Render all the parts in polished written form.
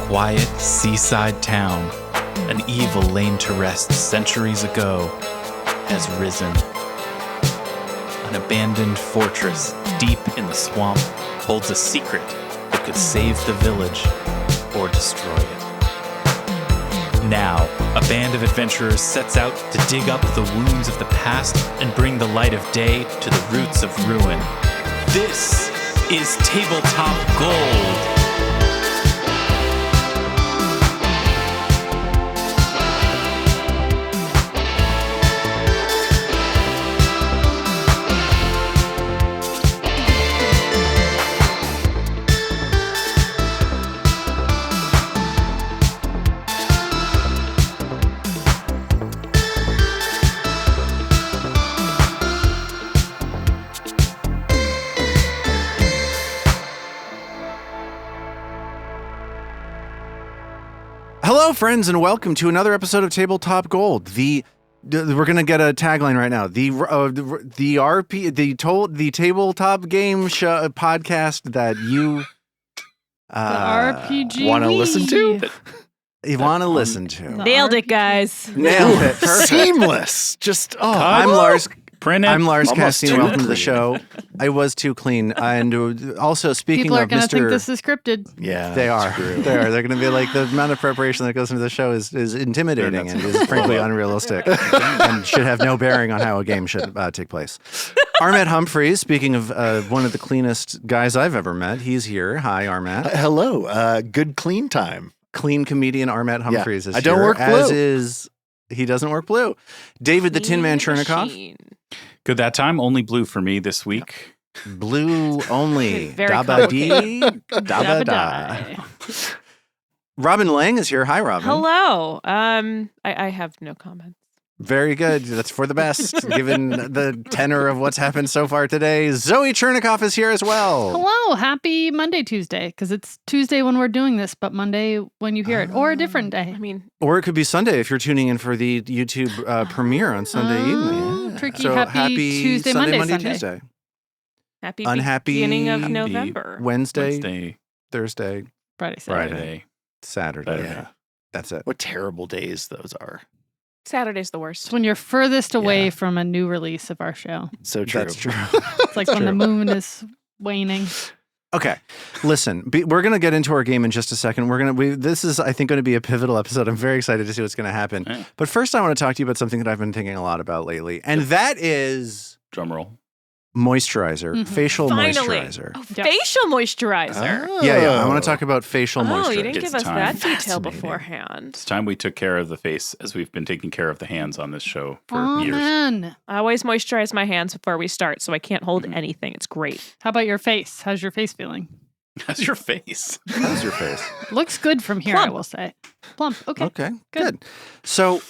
quiet seaside town, an evil lain to rest centuries ago, has risen. An abandoned fortress deep in the swamp holds a secret that could save the village or destroy it. Now, a band of adventurers sets out to dig up the wounds of the past and bring the light of day to the roots of ruin. This is Tabletop Gold. Hello, friends, and welcome to another episode of Tabletop Gold. We're gonna get a tagline right now. The tabletop game show podcast that you want to listen to. You want to listen to. Nailed it, guys. Nailed it. Perfect. Seamless. Just I'm Lars. I'm Lars Casteen. Welcome to the show. I was too clean. And also, speaking people are of going to Mr. think this is scripted. Yeah, they are. They're going to be like, the amount of preparation that goes into the show is intimidating and is frankly unrealistic and should have no bearing on how a game should take place. Armet Humphreys, speaking of one of the cleanest guys I've ever met, he's here. Hi, Armet. Hello. Good clean time. Clean comedian Armet Humphreys is I don't here, work blue. as is he doesn't work blue. David the Tin Man Chernicoff. Good that time. Only blue for me this week. Blue only. Very Dabba-dee, dabba-da. Robin Lange is here. Hi, Robin. Hello. I have no comments. Very good. That's for the best, given the tenor of what's happened so far today. Zoe Chernicoff is here as well. Hello. Happy Monday, Tuesday, because it's Tuesday when we're doing this, but Monday when you hear it, or a different day. I mean, Or it could be Sunday if you're tuning in for the YouTube premiere on Sunday evening. Tricky, So happy Tuesday, Sunday, Monday, Sunday. Tuesday. happy Unhappy beginning of happy November. Wednesday, Thursday, Friday, Saturday. Friday. Saturday. Yeah. That's it. What terrible days those are. Saturday's the It's worst. when you're furthest away Yeah. from a new release of our show. So true. That's true. It's like when the moon is waning. Okay, listen. We're gonna get into our game in just a second. This is, I think, going to be a pivotal episode. I'm very excited to see what's going to happen. Yeah. But first, I want to talk to you about something that I've been thinking a lot about lately, and that is Drum roll. moisturizer, facial Finally. moisturizer. Oh, Yes. facial moisturizer. Yeah. I want to talk about facial Oh, moisturizer. you didn't It's give us time. that detail Fascinating. beforehand. It's time we took care of the face as we've been taking care of the hands on this show for Oh, years. man. I always moisturize my hands before we start, so I can't hold anything. It's great. How about your face? How's your face feeling? How's your face? How's your face? Looks good from here, Plump. I will say. Plump. Okay. Okay, Good. good. So,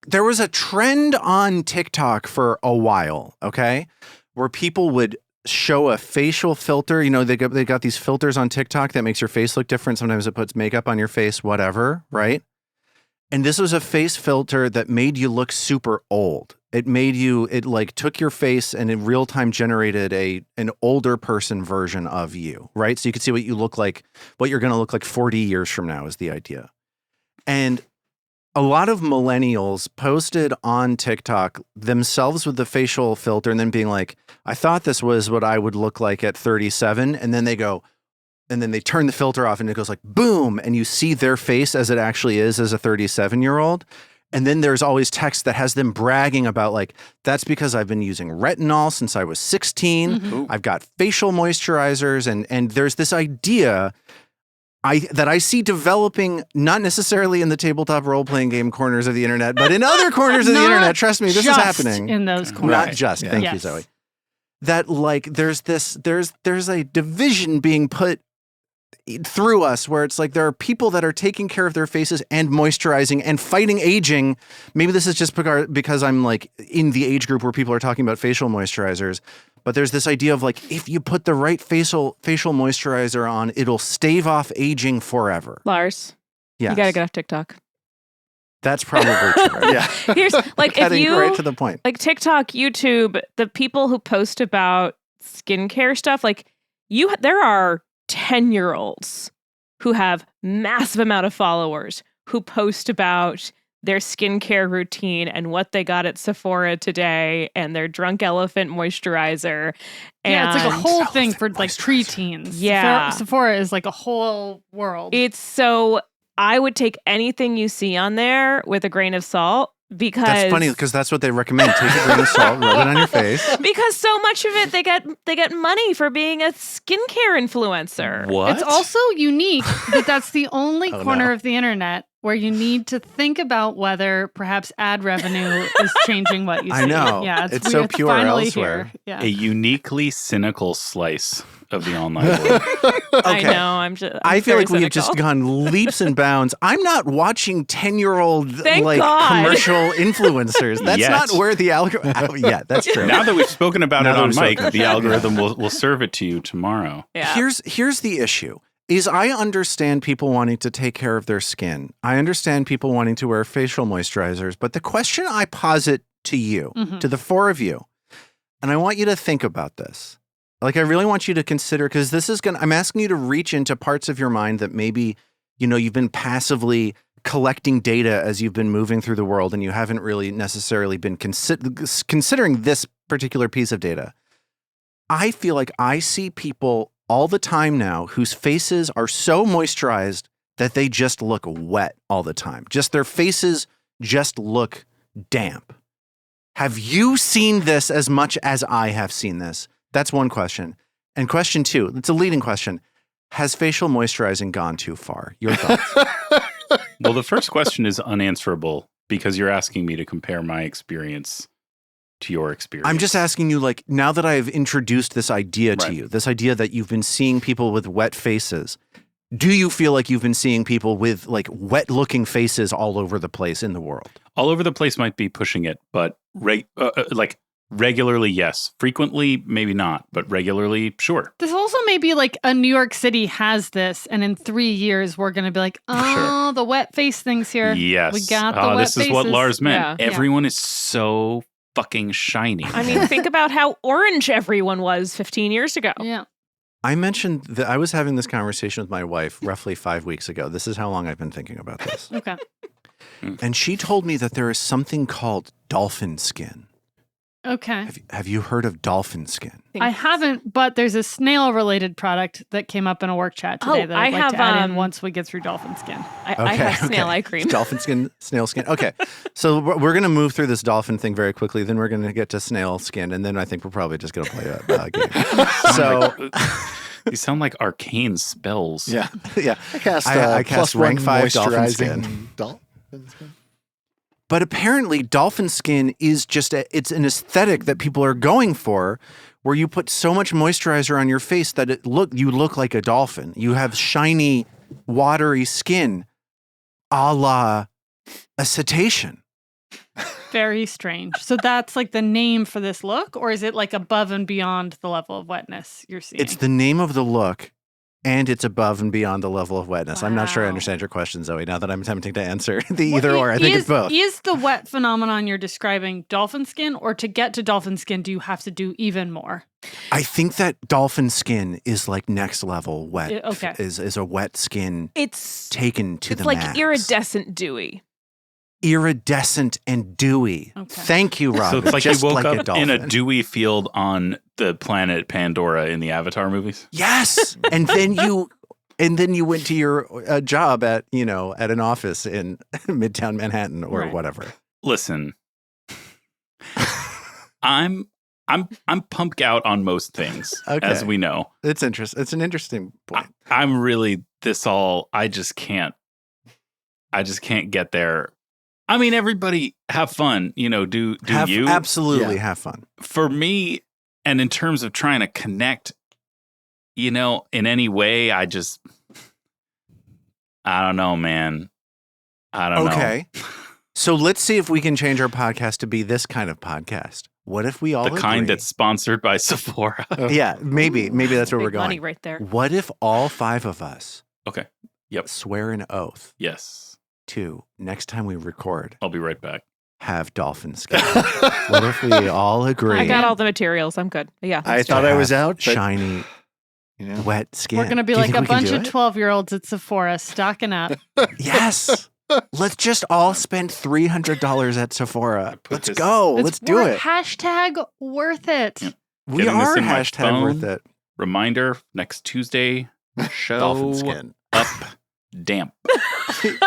there was a trend on TikTok for a while, okay, where people would show a facial filter. You know, they got these filters on TikTok that makes your face look different. Sometimes it puts makeup on your face, whatever, right? And this was a face filter that made you look super old. It like took your face and in real time generated an older person version of you, right? So you could see what you look like, what you're going to look like 40 years from now is the idea. And a lot of millennials posted on TikTok themselves with the facial filter and then being like, I thought this was what I would look like at 37. And then they turn the filter off and it goes like, boom. And you see their face as it actually is as a 37-year-old. And then there's always text that has them bragging about like, that's because I've been using retinol since I was 16. Ooh. I've got facial moisturizers. And there's this idea that I see developing, not necessarily in the tabletop role-playing game corners of the internet, but in other corners of the Not internet. Trust me, this is just happening. in those corners. Not just. Yeah. Thank you, Yes. Zoe. That like there's a division being put through us where it's like there are people that are taking care of their faces and moisturizing and fighting aging. Maybe this is just because I'm like in the age group where people are talking about facial moisturizers. But there's this idea of like, if you put the right facial moisturizer on, it'll stave off aging forever. Lars, Yes. you gotta get off TikTok. That's probably true. Yeah. Here's like if Cutting you right to the point. like TikTok, YouTube, the people who post about skincare stuff, like there are 10-year-olds who have massive amount of followers who post about their skincare routine and what they got at Sephora today and their drunk elephant moisturizer. Yeah, it's like a And whole thing for like preteens. Yeah. Sephora is like a whole world. it's so I would take anything you see on there with a grain of salt because That's funny because that's what they recommend. Take a grain of salt, rub it on your face. because so much of it they get money for being a skincare influencer. What? It's also unique that that's the only Oh, corner no. of the internet where you need to think about whether perhaps ad revenue is changing what you see. I know. Yeah, It's so pure finally elsewhere. here. Yeah. A uniquely cynical slice of the online world. I Okay. know. I'm I feel very like we have just cynical. gone leaps and bounds. I'm not watching 10-year-old Thank like God. commercial influencers. That's Yet. not where the algorithm. Yeah, that's true. Now that we've spoken about Now it that on we've mic, spoken. the algorithm will serve it to you tomorrow. Yeah. Here's the issue. Is I understand people wanting to take care of their skin. I understand people wanting to wear facial moisturizers, but the question I posit to you, Mhm. to the four of you, and I want you to think about this. Like I really want you to consider because this is I'm asking you to reach into parts of your mind that maybe, you've been passively collecting data as you've been moving through the world and you haven't really necessarily been considering this particular piece of data. I feel like I see people all the time now whose faces are so moisturized that they just look wet all the time. Just their faces just look damp. Have you seen this as much as I have seen this? That's one question. And question two, it's a leading question. Has facial moisturizing gone too far? Your thoughts? Well, the first question is unanswerable because you're asking me to compare my experience to your experience. I'm just asking you, like, now that I've introduced this idea to Right. you, this idea that you've been seeing people with wet faces, do you feel like you've been seeing people with like wet looking faces all over the place in the world? All over the place might be pushing it, but regularly, yes. Frequently, maybe not, but regularly, sure. This also may be like a New York City has this, and in 3 years we're going to be like, oh, the wet face thing's here. Yes. We got the wet This is what faces. Lars meant. Yeah. Everyone is so fucking shiny. I mean, think about how orange everyone was 15 years ago. Yeah. I mentioned that I was having this conversation with my wife roughly 5 weeks ago. This is how long I've been thinking about this. Okay. And she told me that there is something called dolphin skin. Okay. Have you heard of dolphin skin? I haven't, but there's a snail related product that came up in a work chat today Oh, that I'd I like to have, add in once we get through dolphin skin. I have snail eye cream. Dolphin skin, snail skin. Okay. So we're going to move through this dolphin thing very quickly. Then we're going to get to snail skin. And then I think we're probably just going to play a game. So, These sound like arcane spells. yeah. I cast, I cast plus rank one 5 dolphin moisturizing skin. dolphin skin. But apparently dolphin skin is just it's an aesthetic that people are going for where you put so much moisturizer on your face that you look like a dolphin. You have shiny, watery skin a la a cetacean. Very strange. So that's like the name for this look, or is it like above and beyond the level of wetness you're seeing? It's the name of the look and it's above and beyond the level of wetness. I'm not sure I Wow. understand your question, Zoe, now that I'm attempting to answer the either or. I think it's both. Is the wet phenomenon you're describing dolphin skin, or to get to dolphin skin, do you have to do even more? I think that dolphin skin is like next level wet. Okay. Is a wet skin It's taken to it's the like max. iridescent dewy. Iridescent and dewy. Okay. Thank you, Robin. So it's like Just you woke like up dolphin. in a dewy field on the planet Pandora in the Avatar movies. Yes, and then you went to your job at an office in Midtown Manhattan or Right. whatever. Listen, I'm pumped out on most things, Okay. as we know. It's interesting. It's an interesting point. I'm really I just can't get there. I mean, everybody have fun, do you? Absolutely Yeah. have fun. For me, and in terms of trying to connect, in any way, I don't know, man. I don't know. Okay. So let's see if we can change our podcast to be this kind of podcast. What if we all The kind agree? that's sponsored by Sephora. Yeah, maybe that's where Big we're going. money right there. What if all 5 of us Okay. Yep. swear an oath Yes. to next time we record I'll be right back. have dolphin skin? What if we all agree? I got all the materials. I'm good. Yeah. I let's do thought it. I was out, but shiny You know? Wet skin. We're going to be Do you like think a we can bunch do of it? 12-year-olds at Sephora stocking up. Yes. Let's just all spend $300 at Sephora. Put Let's this- go. It's Let's do worth- it. Hashtag worth it. Yeah. We Getting this are in my hashtag worth phone. it. Reminder, next Tuesday, show Dolphin skin. up damp.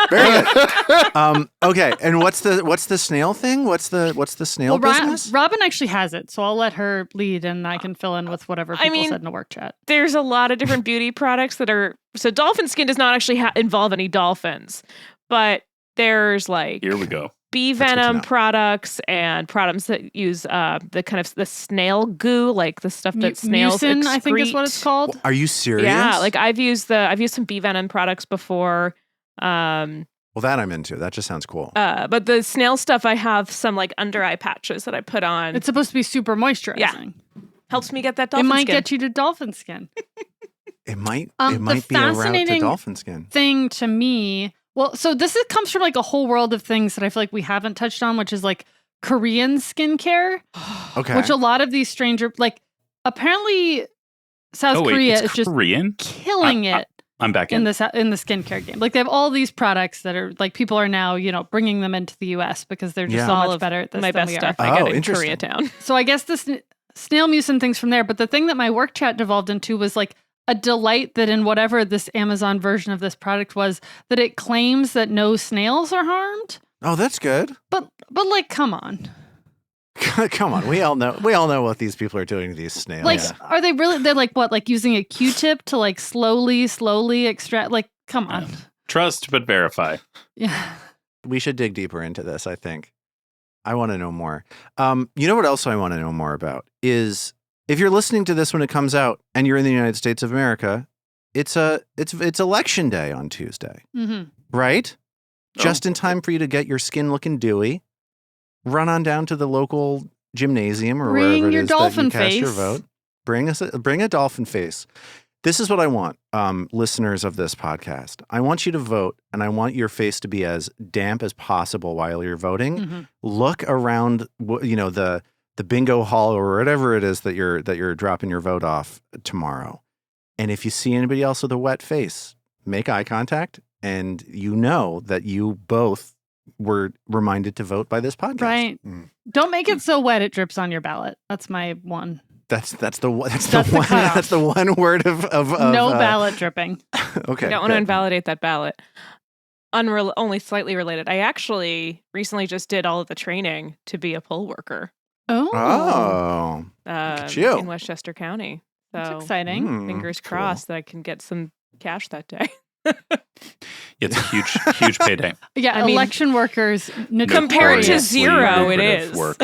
Very good. Okay, and what's the snail thing? What's the snail business? Robin actually has it, so I'll let her lead and I can fill in with whatever people said in the work chat. There's a lot of different beauty products that are so dolphin skin does not actually involve any dolphins, but there's like Here we go. bee That's good to venom know. products and products that use the kind of the snail goo, like the stuff that snails Mucin, excrete. I think is what it's called. Are you serious? Yeah, like I've used some bee venom products before. Well, that I'm into. That just sounds cool. But the snail stuff, I have some like under eye patches that I put on. It's supposed to be super moisturizing. Helps me get that It dolphin might skin. get you to dolphin skin. It might the be a route to fascinating dolphin skin. Thing to me, well, so comes from like a whole world of things that I feel like we haven't touched on, which is like Korean skincare, Okay. which a lot of these stranger, like apparently South Oh, wait, Korea it's is just Korean? killing it I'm back in in. the skincare game. Like they have all these products that are like people are now, bringing them into the US because they're just Yeah. so All much of better at this my than best we stuff are. I Oh, get in interesting. Koreatown. So I guess this snail mucin things from there, but the thing that my work chat devolved into was like a delight that in whatever this Amazon version of this product was, that it claims that no snails are harmed. Oh, that's good. But like, come on. Come on, we all know what these people are doing to these snails. Like, are they really? They're like what? Like using a Q-tip to like slowly extract? Like, come on. Trust but verify. Yeah. We should dig deeper into this, I think. I want to know more. You know what else I want to know more about is if you're listening to this when it comes out and you're in the United States of America, it's election day on Tuesday, right? Oh. Just in time for you to get your skin looking dewy. Run on down to the local gymnasium or Bring wherever it your is that you dolphin cast your face. vote. Bring a dolphin face. This is what I want, listeners of this podcast. I want you to vote, and I want your face to be as damp as possible while you're voting. Look around, the bingo hall or whatever it is that you're dropping your vote off tomorrow. And if you see anybody else with a wet face, make eye contact, and you know that you both were reminded to vote by this podcast. Right. Don't make it so wet it drips on your ballot. That's my one. That's the cutoff. that's the one word of No ballot dripping. Okay. I don't want to good. invalidate that ballot. Only slightly related. I actually recently just did all of the training to be a poll worker Oh. at you. in Westchester County. So That's exciting. fingers cool. crossed that I can get some cash that day. It's a huge payday. Yeah, I mean, election workers Compared to notorious. zero, it lucrative is. work.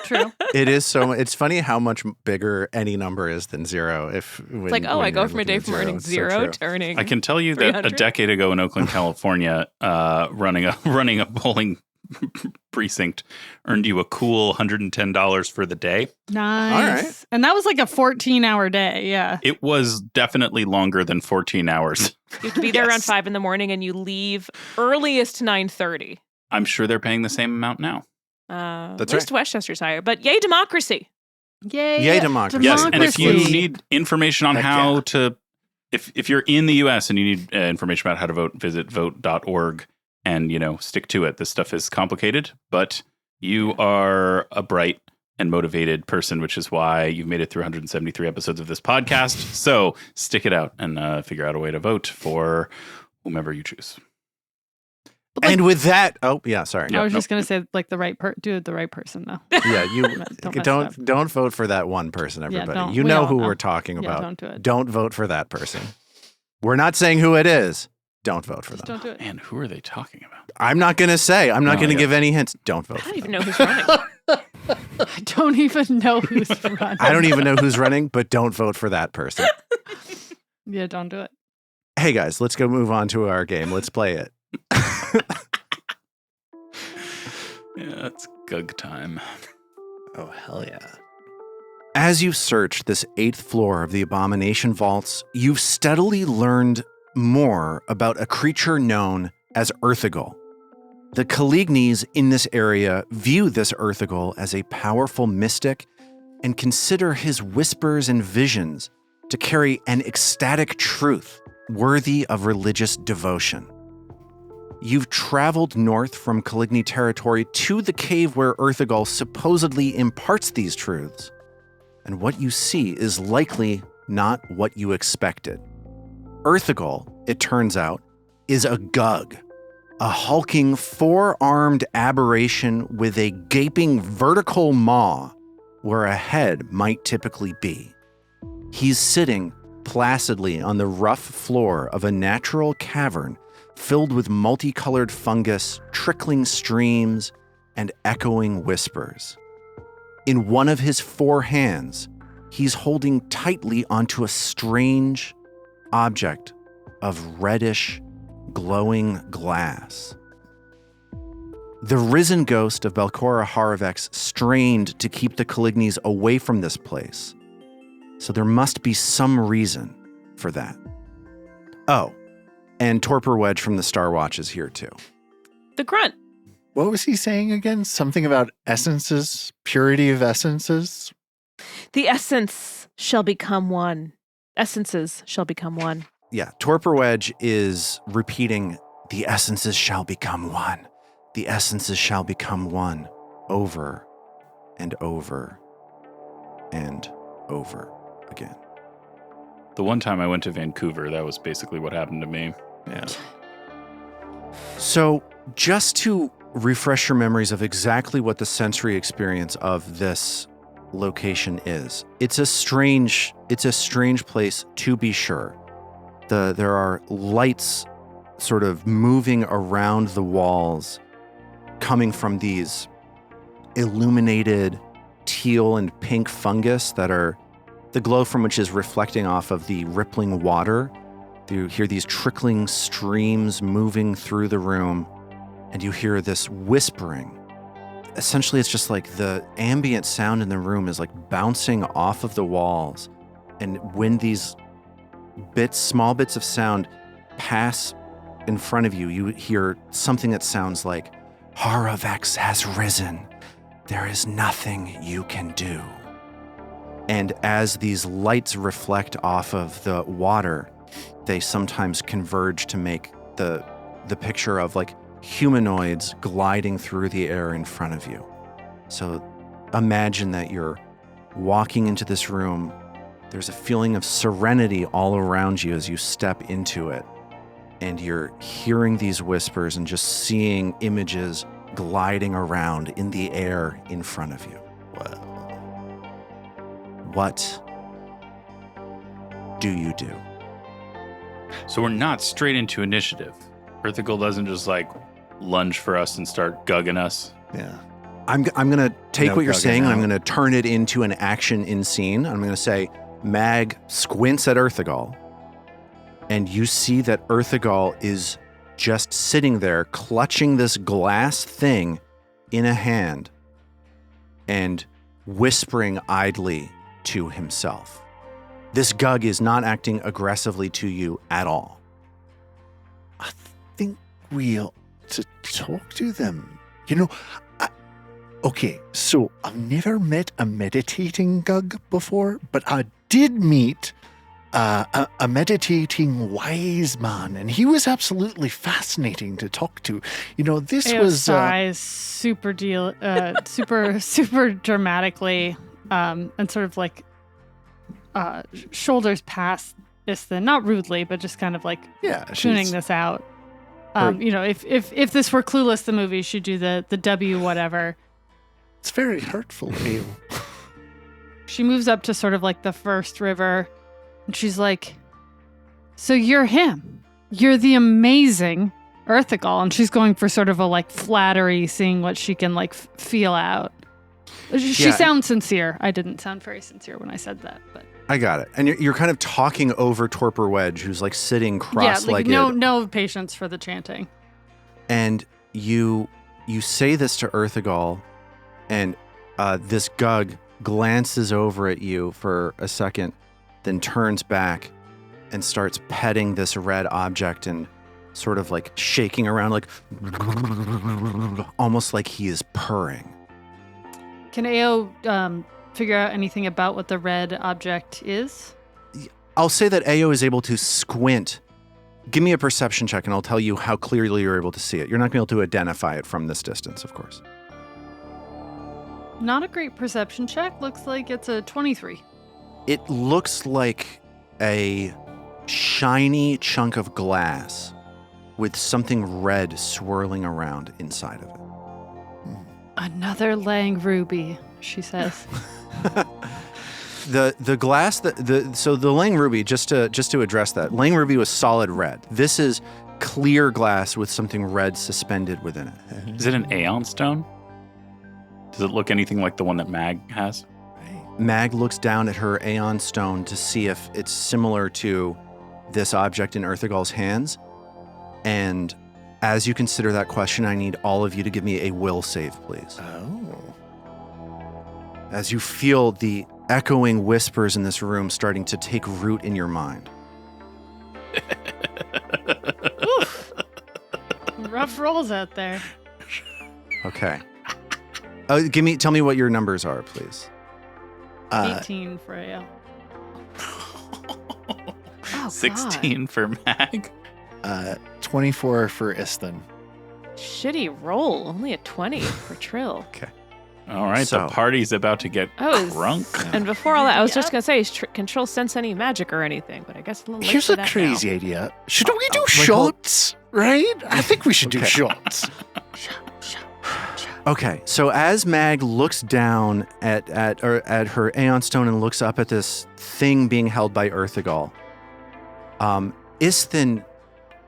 True. It is so. It's funny how much bigger any number is than zero. It's like, I go from a day from earning zero to earning. I can tell you that a 300? decade ago in Oakland, California, running a polling precinct earned you a cool $110 for the day. Nice. All right. And that was like a 14-hour day. Yeah. It was definitely longer than 14 hours. You have to be there around Yes. 5 a.m. and you leave earliest 9:30. I'm sure they're paying the same amount now. That's At least Westchester's higher, but yay democracy! Yay. Yay, democracy. Yes, and if you Democracy. need information on Heck how yeah. to, if you're in the U.S. and you need information about how to vote, visit vote.org and stick to it. This stuff is complicated, but you are a bright and motivated person, which is why you've made it through 173 episodes of this podcast. So stick it out and figure out a way to vote for whomever you choose. And with that, sorry. I was just gonna say like the right do the right person though. Yeah, you Don't mess it up. don't vote for that one person, everybody. don't. You We know all who know. we're talking Yeah, about. don't do it. Don't vote for that person. We're not saying who it is. Don't vote for Just them. don't do it. And who are they talking about? I'm not going to say. I'm not Oh, going to yeah. give any hints. Don't vote I for don't even them. know who's running. I don't even know who's running. I don't even know who's running, but don't vote for that person. Yeah, don't do it. Hey guys, let's go move on to our game. Let's play it. Yeah, it's Gug time. Oh, hell yeah. As you search this 8th floor of the Abomination vaults, you've steadily learned more about a creature known as Ugol. The Calignes in this area view this Ugol as a powerful mystic and consider his whispers and visions to carry an ecstatic truth worthy of religious devotion. You've traveled north from Caligny territory to the cave where Ugol supposedly imparts these truths, and what you see is likely not what you expected. Ugol, it turns out, is a gug, a hulking four-armed aberration with a gaping vertical maw where a head might typically be. He's sitting placidly on the rough floor of a natural cavern filled with multicolored fungus, trickling streams, and echoing whispers. In one of his four hands, he's holding tightly onto a strange object of reddish, glowing glass. The risen ghost of Belcora Haravex strained to keep the Calignys away from this place, so there must be some reason for that. Oh, and Torpor Wedge from the Star Watch is here too. The grunt. What was he saying again? Something about essences, purity of essences? The essence shall become one. Essences shall become one. Yeah, Torpor Wedge is repeating, the essences shall become one. The essences shall become one, over and over and over again. The one time I went to Vancouver, that was basically what happened to me. Yeah. So just to refresh your memories of exactly what the sensory experience of this location is, it's a strange place to be sure. There are lights sort of moving around the walls, coming from these illuminated teal and pink fungus that are the glow from which is reflecting off of the rippling water. You hear these trickling streams moving through the room, and you hear this whispering. Essentially, it's just like the ambient sound in the room is like bouncing off of the walls. And when these small bits of sound pass in front of you, you hear something that sounds like, Haravex has risen. There is nothing you can do. And as these lights reflect off of the water, they sometimes converge to make the picture of like humanoids gliding through the air in front of you. So imagine that you're walking into this room. There's a feeling of serenity all around you as you step into it. And you're hearing these whispers and just seeing images gliding around in the air in front of you. Wow. What do you do? So we're not straight into initiative. Ugol doesn't just like lunge for us and start gugging us. Yeah. I'm going to take No what you're gugging saying and I'm out. going to turn it into an action in scene. I'm going to say, Mag squints at Ugol, and you see that Ugol is just sitting there clutching this glass thing in a hand and whispering idly to himself. This gug is not acting aggressively to you at all. I think we ought to talk to them. Okay, so I've never met a meditating gug before, but I did meet a meditating wise man, and he was absolutely fascinating to talk to. This was sighs super dramatically, and sort of like shoulders past Isthan, not rudely, but just kind of like tuning this out. If this were Clueless, the movie, she'd do the W whatever. It's very hurtful, Ale. She moves up to sort of like the first river, and she's like, so you're him. You're the amazing Ugol. And she's going for sort of a like flattery, seeing what she can like feel out. She sounds sincere. I didn't sound very sincere when I said that, but I got it. And you're kind of talking over Torpor Wedge, who's like sitting cross-legged. No patience for the chanting. And you say this to Ugol, and this gug glances over at you for a second, then turns back and starts petting this red object and sort of like shaking around, like almost like he is purring. Can Ao figure out anything about what the red object is? I'll say that Ao is able to squint. Give me a perception check and I'll tell you how clearly you're able to see it. You're not going to be able to identify it from this distance, of course. Not a great perception check. Looks like it's a 23. It looks like a shiny chunk of glass with something red swirling around inside of it. Another Lange ruby, she says. The glass so the Lange ruby, just to address that, Lange ruby was solid red. This is clear glass with something red suspended within it. Is it an Aeon stone? Does it look anything like the one that Mag has? Mag looks down at her Aeon stone to see if it's similar to this object in Erthagol's hands. And as you consider that question, I need all of you to give me a will save, please. Oh. As you feel the echoing whispers in this room starting to take root in your mind. Rough rolls out there. Okay. Tell me what your numbers are, please. 18 for AL. Oh, 16 for Mag. 24 for Iston. Shitty roll. Only a 20 for Trill. Okay. All right, So- the party's about to get crunk. And before all that, I was just Yep. going to say, can Trill sense any magic or anything? But I guess a little late Here's for a that crazy now. idea. Should we do wait, shots? Right? I think we should do Okay. shots. Okay, so as Mag looks down at her Aeon Stone and looks up at this thing being held by Erthagol, Iston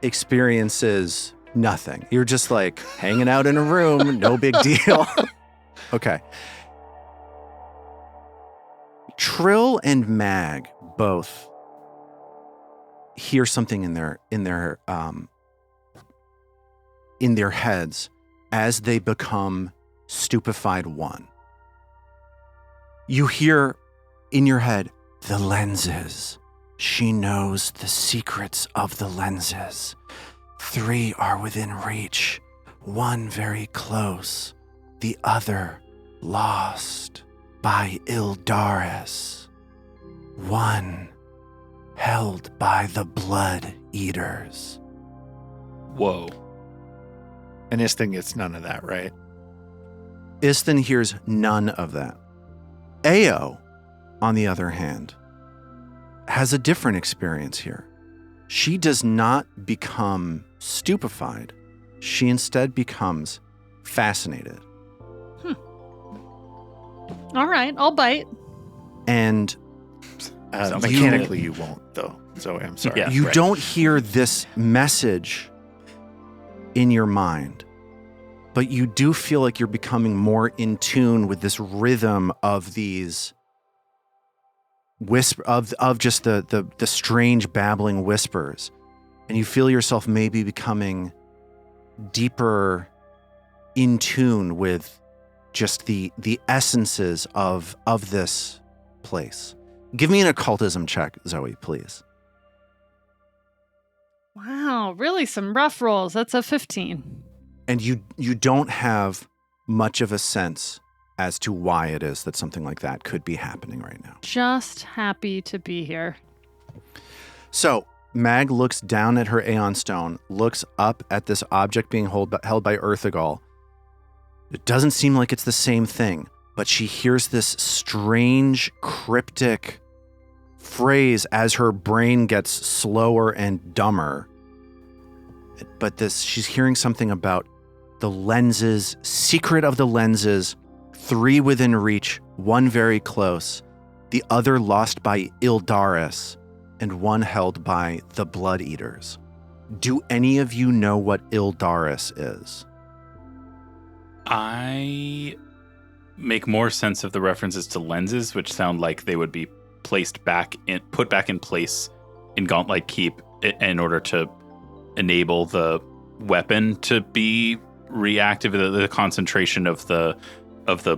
experiences nothing. You're just like hanging out in a room, no big deal. Okay. Trill and Mag both hear something in their heads as they become stupefied one. You hear in your head, the lenses. She knows the secrets of the lenses. 3 are within reach, 1 very close, the other lost by Ildaris. 1 held by the blood eaters. Whoa. And Iston gets none of that, right? Iston hears none of that. Ao, on the other hand, has a different experience here. She does not become stupefied. She instead becomes fascinated. All right, I'll bite. And Sounds like Mechanically, you won't, though. So I'm sorry. Yeah. you right. don't hear this message in your mind, but you do feel like you're becoming more in tune with this rhythm of these whisper of just the strange babbling whispers, and you feel yourself maybe becoming deeper in tune with just the essences of this place. Give me an occultism check, Zoe, please. Wow, really some rough rolls. That's a 15. And you don't have much of a sense as to why it is that something like that could be happening right now. Just happy to be here. So Mag looks down at her Aeon Stone, looks up at this object being held by Erthagol. It doesn't seem like it's the same thing, but she hears this strange, cryptic phrase as her brain gets slower and dumber. But she's hearing something about the lenses, secret of the lenses, 3 within reach, 1 very close, the other lost by Ildaris, and 1 held by the Blood Eaters. Do any of you know what Ildaris is? I make more sense of the references to lenses, which sound like they would be put back in place in Gauntlet Keep in order to enable the weapon to be reactive. The concentration of the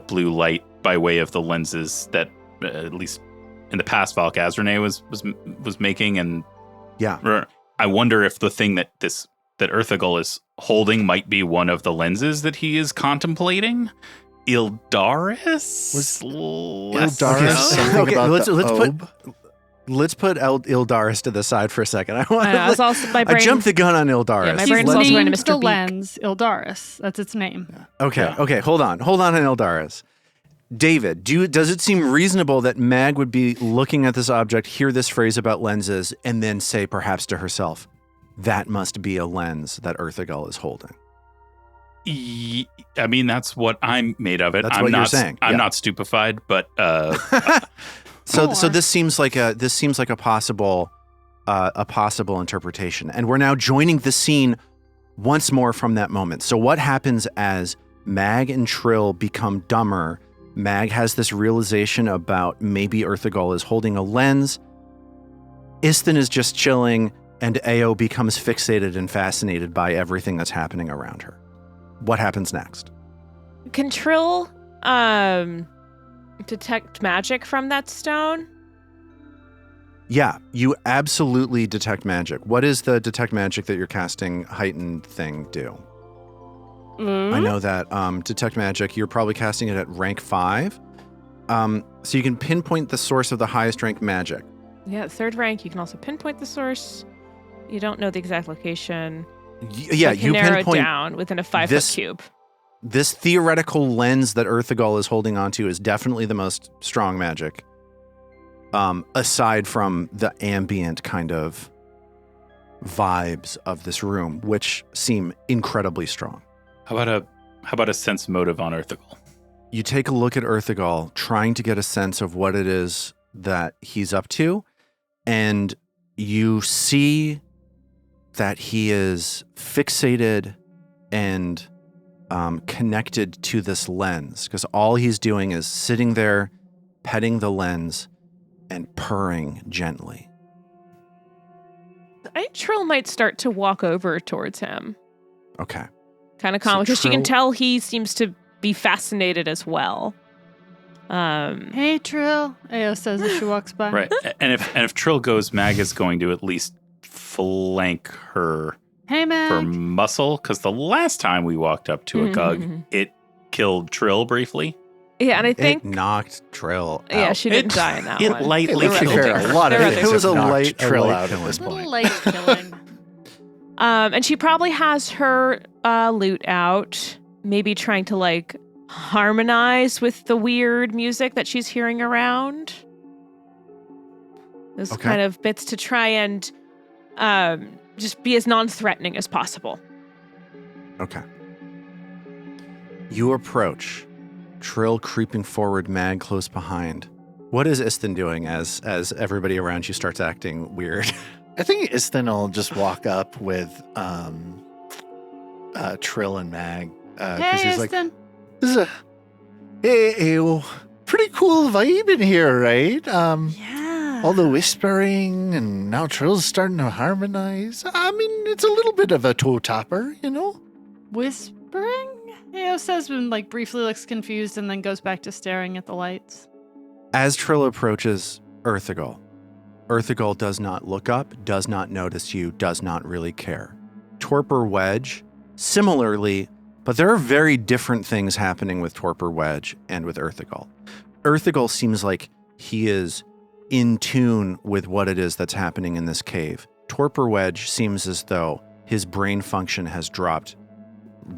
blue light by way of the lenses that at least in the past Valk Azrene was making, and Yeah. I wonder if the thing that Erthagol is holding might be one of the lenses that he is contemplating. Ildaris? Was Less Ildaris so? something Okay, about let's the put- Ob? let's put Ildaris to the side for a second. I want. I was also my I brain. jumped the gun on Ildaris. Yeah, my He's brain's also going named to the Mr. Beak. lens Ildaris. That's its name. Okay, okay, hold on Ildaris. David, does it seem reasonable that Mag would be looking at this object, hear this phrase about lenses, and then say perhaps to herself, that must be a lens that Ugol is holding? I mean, that's what I'm made of it. That's I'm what not, you're saying. I'm Yeah. not stupefied, but So Or- this seems like a possible interpretation. And we're now joining the scene once more from that moment. So what happens as Mag and Trill become dumber? Mag has this realization about maybe Ugol is holding a lens. Istin is just chilling, and Ao becomes fixated and fascinated by everything that's happening around her. What happens next? Can Trill detect magic from that stone? Yeah, you absolutely detect magic. What is the detect magic that you're casting heightened thing do? I know that detect magic, you're probably casting it at rank 5. So you can pinpoint the source of the highest rank magic. Yeah, 3rd rank. You can also pinpoint the source. You don't know the exact location. Yeah, You can you narrow it pinpoint down within a 5-foot this- cube. this theoretical lens that Ugol is holding onto is definitely the most strong magic. Aside from the ambient kind of vibes of this room, which seem incredibly strong. how about a sense motive on Ugol? You take a look at Ugol, trying to get a sense of what it is that he's up to, and you see that he is fixated and connected to this lens, because all he's doing is sitting there, petting the lens, and purring gently. I think Trill might start to walk over towards him. Okay. Kind of So calm, because she can Trill- tell he seems to be fascinated as well. Hey, Trill, Ao says as she walks by. Right. And if Trill goes, Mag is going to at least flank her Hey, for Mag. muscle, because the last time we walked up to a Gug, it killed Trill briefly. Yeah, and I It think knocked Trill out. yeah, she didn't die in that It one. lightly To be killed fair, her. a lot of There are things It was have a knocked light Trill light out at killing. this Little point. light killing. And she probably has her lute out, maybe trying to like harmonize with the weird music that she's hearing around. Those Okay. kind of bits to try and just be as non-threatening as possible. Okay. You approach, Trill creeping forward, Mag close behind. What is Istin doing as everybody around you starts acting weird? I think Istin will just walk up with Trill and Mag. 'Cause Hey, he's like, Istin. this is a pretty cool vibe in here, right? Yeah. All the whispering, and now Trill's starting to harmonize. I mean, it's a little bit of a toe topper, you know? Whispering? Ao says and like briefly looks confused and then goes back to staring at the lights. As Trill approaches Ugol does not look up, does not notice you, does not really care. Torpor Wedge, similarly, but there are very different things happening with Torpor Wedge and with Ugol. Ugol seems like he is in tune with what it is that's happening in this cave. Torpor Wedge seems as though his brain function has dropped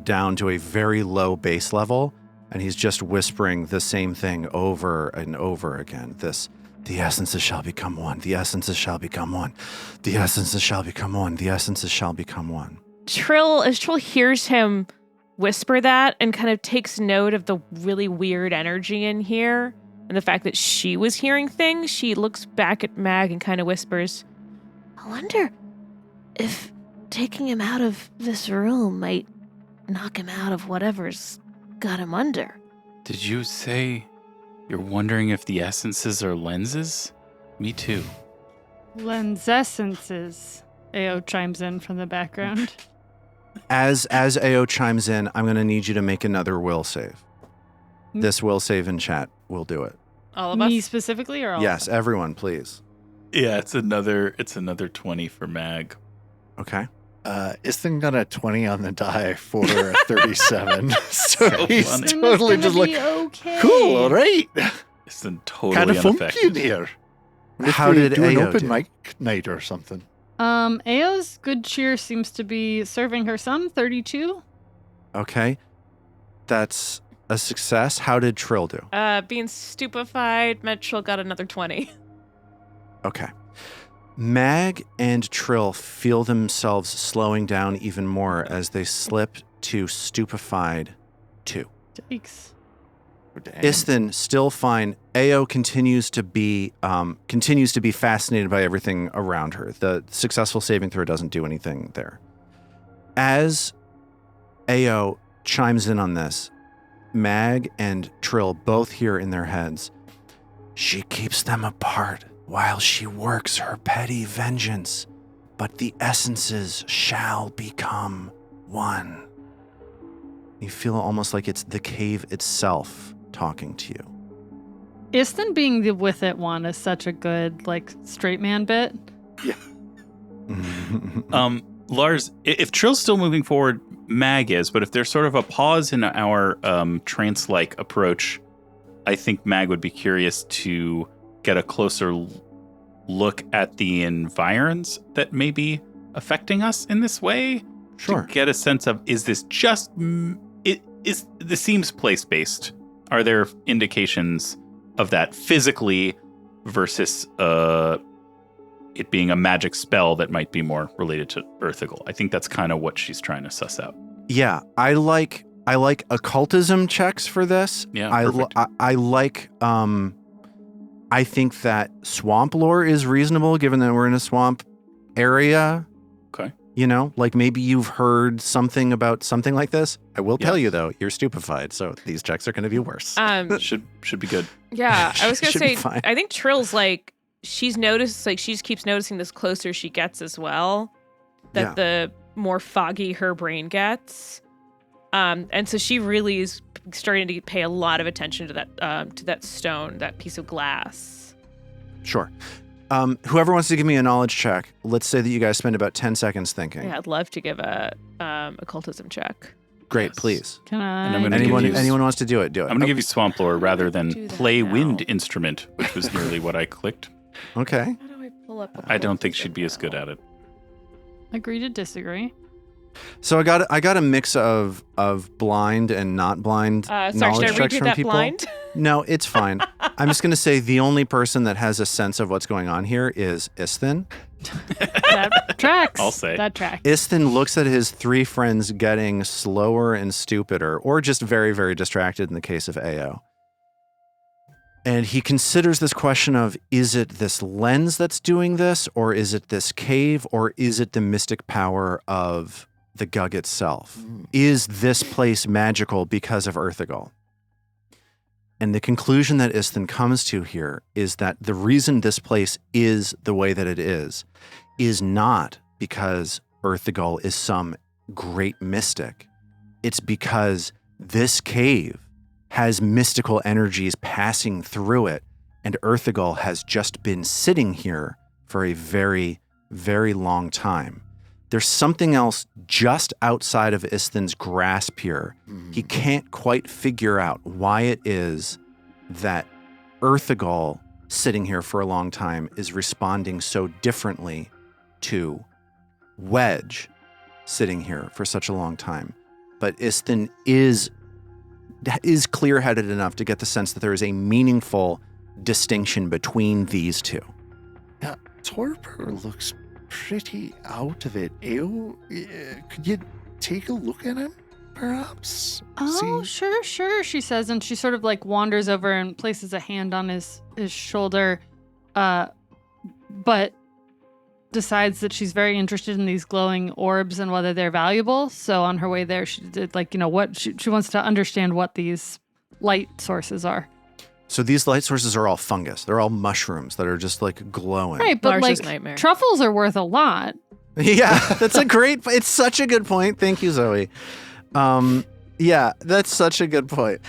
down to a very low base level, and he's just whispering the same thing over and over again. The essences shall become one. The essences shall become one. The essences shall become one. The essences shall become one. As Trill hears him whisper that and kind of takes note of the really weird energy in here and the fact that she was hearing things, she looks back at Mag and kind of whispers, I wonder if taking him out of this room might knock him out of whatever's got him under. Did you say you're wondering if the essences are lenses? Me too. Lensessences. Ao chimes in from the background. As Ao chimes in, I'm going to need you to make another will save. This will save in chat will do it. all of Me us. specifically or all? Yes, everyone, please. Yeah, it's another 20 for Mag. Okay. Istin got a 20 on the die for a 37. so So he's funny. Then totally it's just gonna like, be okay. cool, all right. It's totally Kind of funky in unaffected. here. How If we did do an Ao open do? mic night or something? Ao's good cheer seems to be serving her some 32. Okay. That's a success. How did Trill do? Being stupefied, Mitchell got another 20. Okay. Mag and Trill feel themselves slowing down even more as they slip to stupefied 2. Yikes. Isthin still fine. Ao continues to be fascinated by everything around her. The successful saving throw doesn't do anything there. As Ao chimes in on this, Mag and Trill both hear in their heads, "She keeps them apart while she works her petty vengeance, but the essences shall become one." You feel almost like it's the cave itself talking to you. Isthin being the with it one is such a good, straight man bit. Lars, if Trill's still moving forward, Mag is, but if there's sort of a pause in our trance-like approach, I think Mag would be curious to get a closer look at the environs that may be affecting us in this way. Sure. To get a sense of, is this just... This seems place-based. Are there indications of that physically versus it being a magic spell that might be more related to Earthigal? I think that's kind of what she's trying to suss out. Yeah, I like occultism checks for this. Yeah, I think that swamp lore is reasonable given that we're in a swamp area. Okay. You know, maybe you've heard something about something like this. I will tell Yes. you though, you're stupefied, so these checks are going to be worse. Should be good. Yeah, I was gonna Should be say, fine. I think Trill's she's noticed, she just keeps noticing this closer she gets as well, that the more foggy her brain gets. And so she really is starting to pay a lot of attention to that stone, that piece of glass. Sure. Whoever wants to give me a knowledge check, let's say that you guys spend about 10 seconds thinking. Yeah, I'd love to give a occultism check. Great, Yes. please. Can And I'm I? gonna give you- Anyone wants to do it? Do it. I'm going to give you swamp lore rather do than that play now. wind instrument, which was nearly what I clicked. Okay. How do I pull up? I don't think she'd be as good at it. Agree to disagree. So I got a mix of blind and not blind Sorry, should knowledge I checks redo from that people. blind? No, it's fine. I'm just going to say the only person that has a sense of what's going on here is Isthin. That tracks. I'll say. That tracks. Isthin looks at his 3 friends getting slower and stupider, or just very, very distracted in the case of Ao. And he considers this question of, is it this lens that's doing this, or is it this cave, or is it the mystic power of the Gug itself? Is this place magical because of Earthigal? And the conclusion that Isthin comes to here is that the reason this place is the way that it is not because Earthigal is some great mystic. It's because this cave has mystical energies passing through it, and Earthigal has just been sitting here for a very, very long time. There's something else just outside of Isthin's grasp here. He can't quite figure out why it is that Earthigal, sitting here for a long time, is responding so differently to Wedge, sitting here for such a long time. But Isthin is clear-headed enough to get the sense that there is a meaningful distinction between these two. Yeah, Torpor looks pretty out of it. Ew, could you take a look at him, perhaps? Oh, sure, she says, and she sort of wanders over and places a hand on his shoulder, but decides that she's very interested in these glowing orbs and whether they're valuable. So on her way there, she did what she wants to understand what these light sources are. So these light sources are all fungus. They're all mushrooms that are just glowing. Right, but Lars's nightmare. truffles are worth a lot. Yeah, it's such a good point. Thank you, Zoe. Yeah, that's such a good point.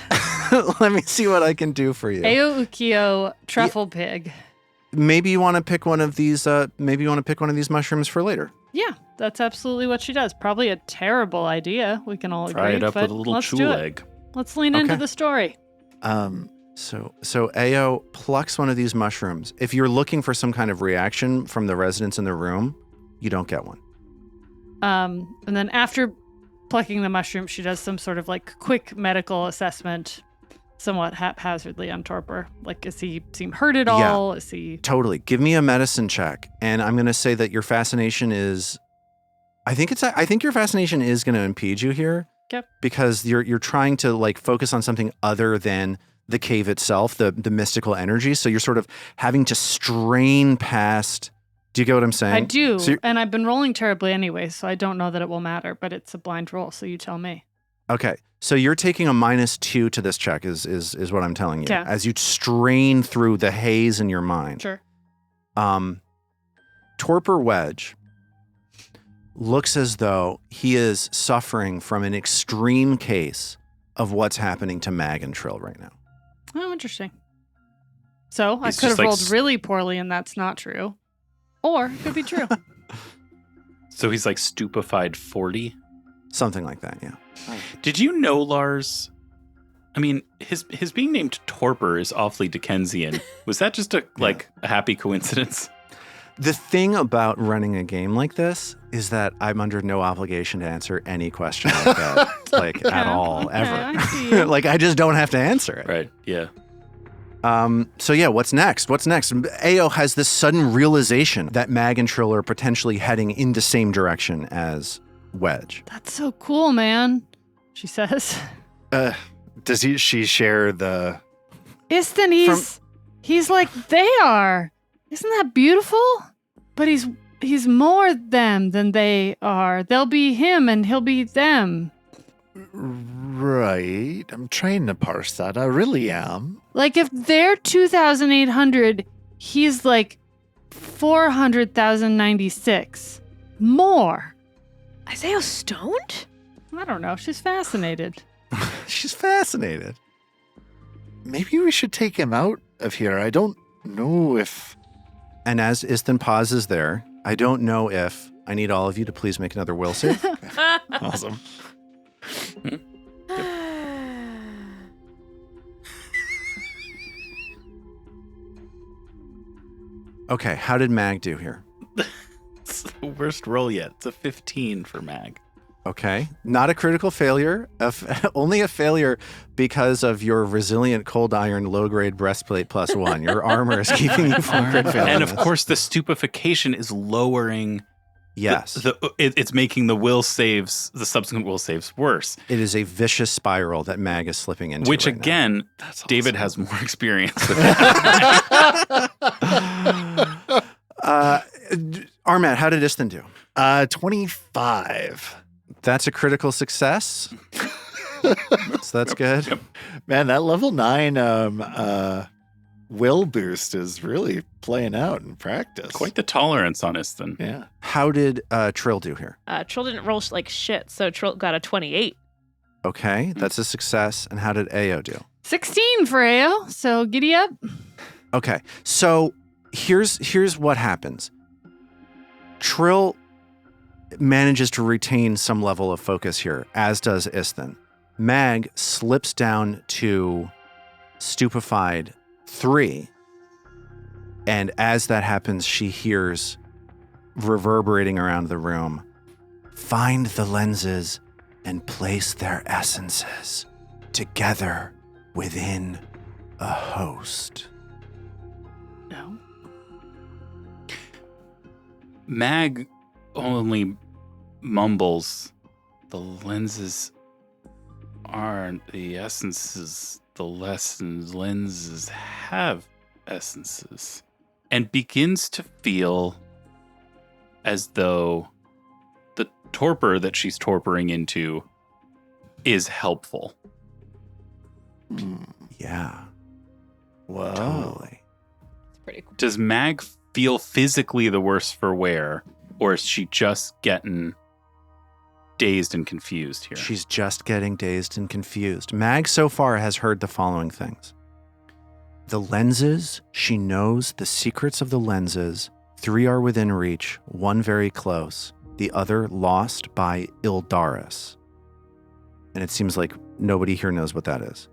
Let me see what I can do for you. Ao Ukio truffle pig. Maybe you want to pick one of these. Maybe you want to pick one of these mushrooms for later. Yeah, that's absolutely what she does. Probably a terrible idea. We can all Try agree. it up but with a little let's chew do it. leg. Let's lean into Okay. the story. So Ao plucks one of these mushrooms. If you're looking for some kind of reaction from the residents in the room, you don't get one. And then after plucking the mushroom, she does some sort of like quick medical assessment, somewhat haphazardly on Torpor. Like, does he seem hurt at all? Is he Totally. Give me a medicine check, and I'm going to say that your fascination is. I think your fascination is going to impede you here. Yep. Because you're trying to like focus on something other than the cave itself, the mystical energy. So you're sort of having to strain past. Do you get what I'm saying? I do, So and I've been rolling terribly anyway, so I don't know that it will matter, but it's a blind roll, so you tell me. Okay. So you're taking a -2 to this check is what I'm telling you. Okay. As you strain through the haze in your mind. Sure. Torpor Wedge looks as though he is suffering from an extreme case of what's happening to Mag and Trill right now. Oh, interesting. So I He's could have just like rolled really poorly, and that's not true. Or it could be true. So he's like stupefied 40. Something like that, yeah. Did you know, Lars? I mean, his being named Torpor is awfully Dickensian. Was that just a happy coincidence? The thing about running a game like this is that I'm under no obligation to answer any question like that, at all, okay, ever. I see you. I just don't have to answer it. Right. Yeah. So yeah, what's next? Ao has this sudden realization that Mag and Trill are potentially heading in the same direction as Wedge. That's so cool, man, she says. Does she share the... Isn't he's like they are. Isn't that beautiful? But he's more them than they are. They'll be him and he'll be them. Right. I'm trying to parse that. I really am. Like if they're 2,800, he's like 400,096. More. Isaiah stoned? I don't know. She's fascinated. She's fascinated. Maybe we should take him out of here. I don't know if... And as Istin pauses there, I don't know if I need all of you to please make another will save. Awesome. Okay, how did Mag do here? It's the worst roll yet. It's a 15 for Mag. Okay, not a critical failure, only a failure because of your resilient cold iron low-grade breastplate +1. Your armor is keeping you from crit failure. And of course, the stupefaction is lowering. Yes. It's making the subsequent will saves worse. It is a vicious spiral that Mag is slipping into. Which right again, That's awesome. David has more experience with that. Armat, how did Istin do? 25. That's a critical success. So that's good. Yep. Man, that level 9 will boost is really playing out in practice. Quite the tolerance on Istin. Yeah. How did Trill do here? Trill didn't roll like shit, so Trill got a 28. Okay, that's a success. And how did Ao do? 16 for Ao, so giddy up. Okay, so here's what happens. Trill manages to retain some level of focus here, as does Istin. Mag slips down to stupefied 3, and as that happens, she hears reverberating around the room, "Find the lenses and place their essences together within a host." No. Mag only mumbles, "The lenses aren't the essences. The lenses have essences." And begins to feel as though the torpor that she's torporing into is helpful. Yeah, Whoa. totally. It's pretty cool. Does Mag feel physically the worse for wear, or is she just getting dazed and confused here? She's just getting dazed and confused. Mag so far has heard the following things. The lenses, she knows the secrets of the lenses. 3 are within reach, 1 very close, the other lost by Ildaris. And it seems like nobody here knows what that is.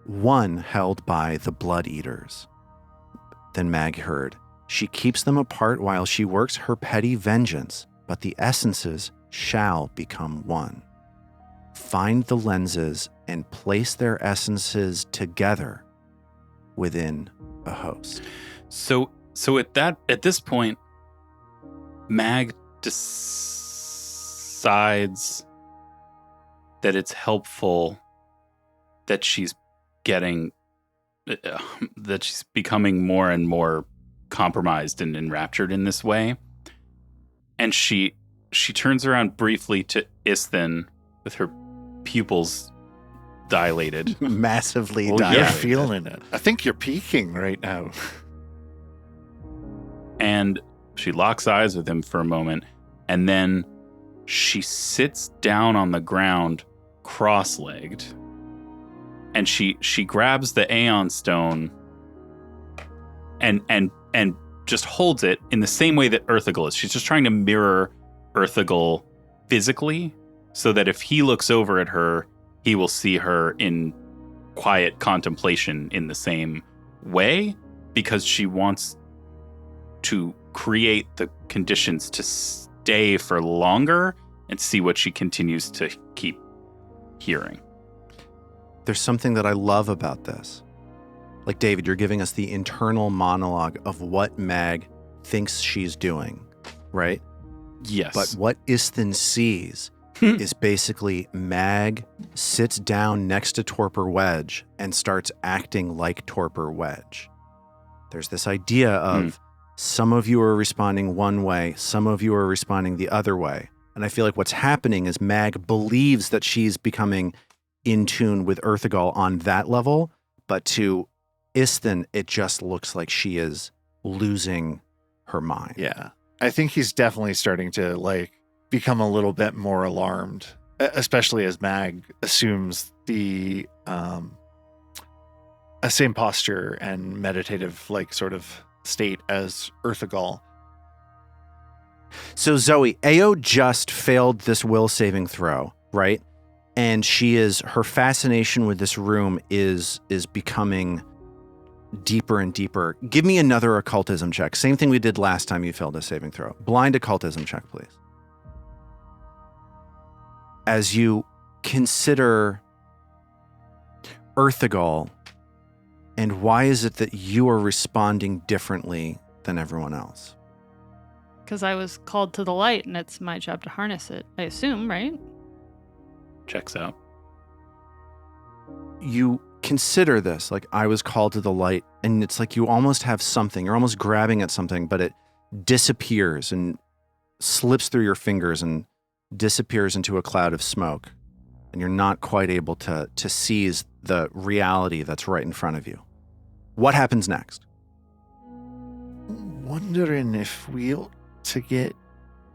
one held by the Blood Eaters. Then Mag heard, she keeps them apart while she works her petty vengeance, but the essences shall become one. Find the lenses and place their essences together within a host. So at this point, Mag decides that it's helpful that she's that she's becoming more and more compromised and enraptured in this way. And she turns around briefly to Isthin with her pupils dilated. Massively Well, dilated. you're feeling it. I think you're peaking right now. And she locks eyes with him for a moment, and then she sits down on the ground cross-legged, and she grabs the Aeon Stone and just holds it in the same way that Ugol is. She's just trying to mirror Ugol physically, so that if he looks over at her, he will see her in quiet contemplation in the same way, because she wants to create the conditions to stay for longer and see what she continues to keep hearing. There's something that I love about this. Like, David, you're giving us the internal monologue of what Mag thinks she's doing, right? Yes. But what Isthin sees is basically Mag sits down next to Torpor Wedge and starts acting like Torpor Wedge. There's this idea of some of you are responding one way, some of you are responding the other way. And I feel like what's happening is Mag believes that she's becoming in tune with Ugol on that level, but to Isthin, it just looks like she is losing her mind. Yeah. I think he's definitely starting to become a little bit more alarmed, especially as Mag assumes the same posture and meditative sort of state as Ugol. So Zoe, Ao just failed this will saving throw, right? And her fascination with this room is becoming deeper and deeper. Give me another occultism check. Same thing we did last time you failed a saving throw. Blind occultism check, please. As you consider Ugol, and why is it that you are responding differently than everyone else? Because I was called to the light, and it's my job to harness it, I assume, right? Checks out. You consider this, like, I was called to the light, and it's like you almost have something, you're almost grabbing at something, but it disappears and slips through your fingers and disappears into a cloud of smoke, and you're not quite able to seize the reality that's right in front of you. What happens next? Wondering if we ought to get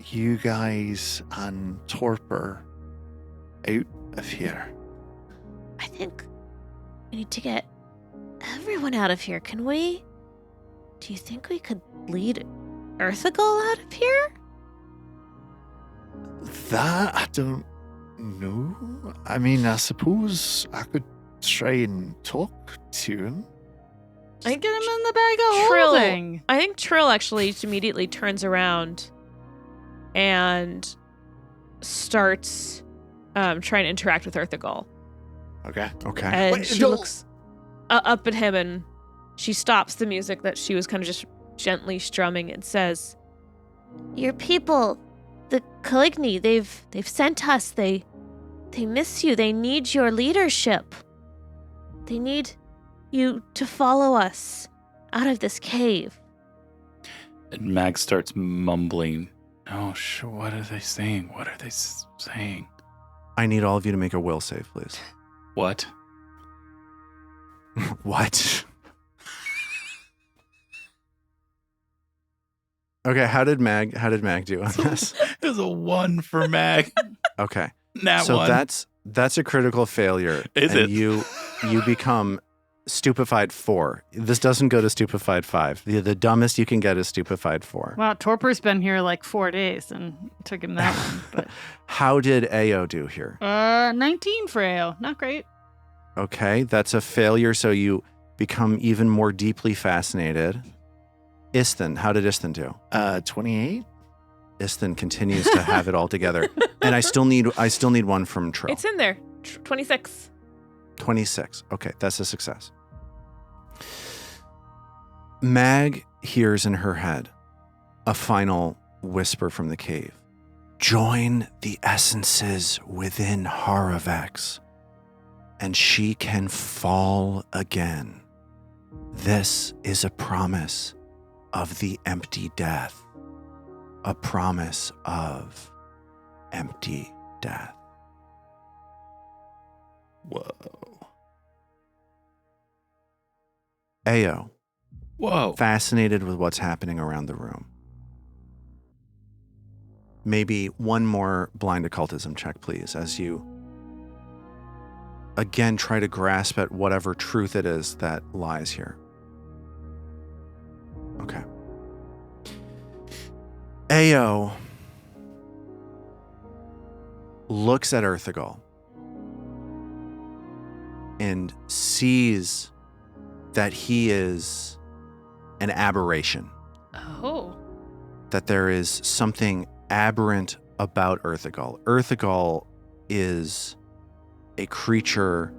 you guys and Torpor out of here. I think we need to get everyone out of here, can we? Do you think we could lead Ugol out of here? That I don't know. I mean, I suppose I could try and talk to him. I get him in the bag of holding. I think Trill actually immediately turns around and starts trying to interact with Ugol. Okay. Okay. And she looks up at him, and she stops the music that she was kind of just gently strumming and says, Your people, the Caligni, they've sent us. They miss you. They need your leadership. They need you to follow us out of this cave. And Mag starts mumbling. Oh, sure. What are they saying? What are they saying? I need all of you to make a will save, please. What? What? Okay, how did Mag do on this? It was a 1 for Mag. Okay. So one. that's a critical failure. Is and it? You become stupefied 4. This doesn't go to stupefied 5. The dumbest you can get is stupefied 4. Wow, Torpor's been here like 4 days, and it took him that one. But How did Ao do here? 19 for AO. Not great. Okay, that's a failure, so you become even more deeply fascinated. Isthan, how did Isthan do? 28. Isthan continues to have it all together. And I still need one from Trill. It's in there. 26. 26. Okay, that's a success. Mag hears in her head a final whisper from the cave. Join the essences within Haravex, and she can fall again. This is a promise of the empty death. A promise of empty death. Whoa. Ao, Whoa. fascinated with what's happening around the room. Maybe one more blind occultism check, please, as you again try to grasp at whatever truth it is that lies here. Okay. Ao looks at Ugol and sees that he is an aberration, Oh. that there is something aberrant about Ugol. Ugol is a creature.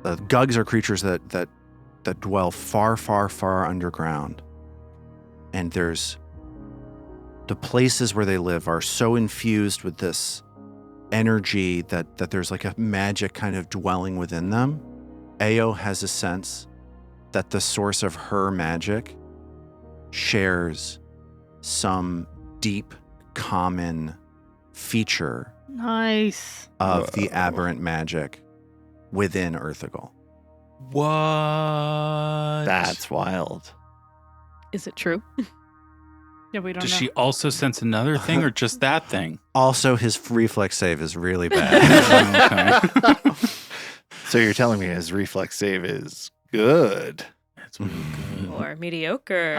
Gugs are creatures that dwell far, far, far underground, and the places where they live are so infused with this energy that there's like a magic kind of dwelling within them. Ao has a sense that the source of her magic shares some deep common feature Nice. of the Whoa. aberrant magic within Ugol. What? That's wild. Is it true? Yeah, we don't Does know. she also sense another thing or just that thing? Also, his reflex save is really bad. Okay. So you're telling me his reflex save is good. That's really good. Or mediocre?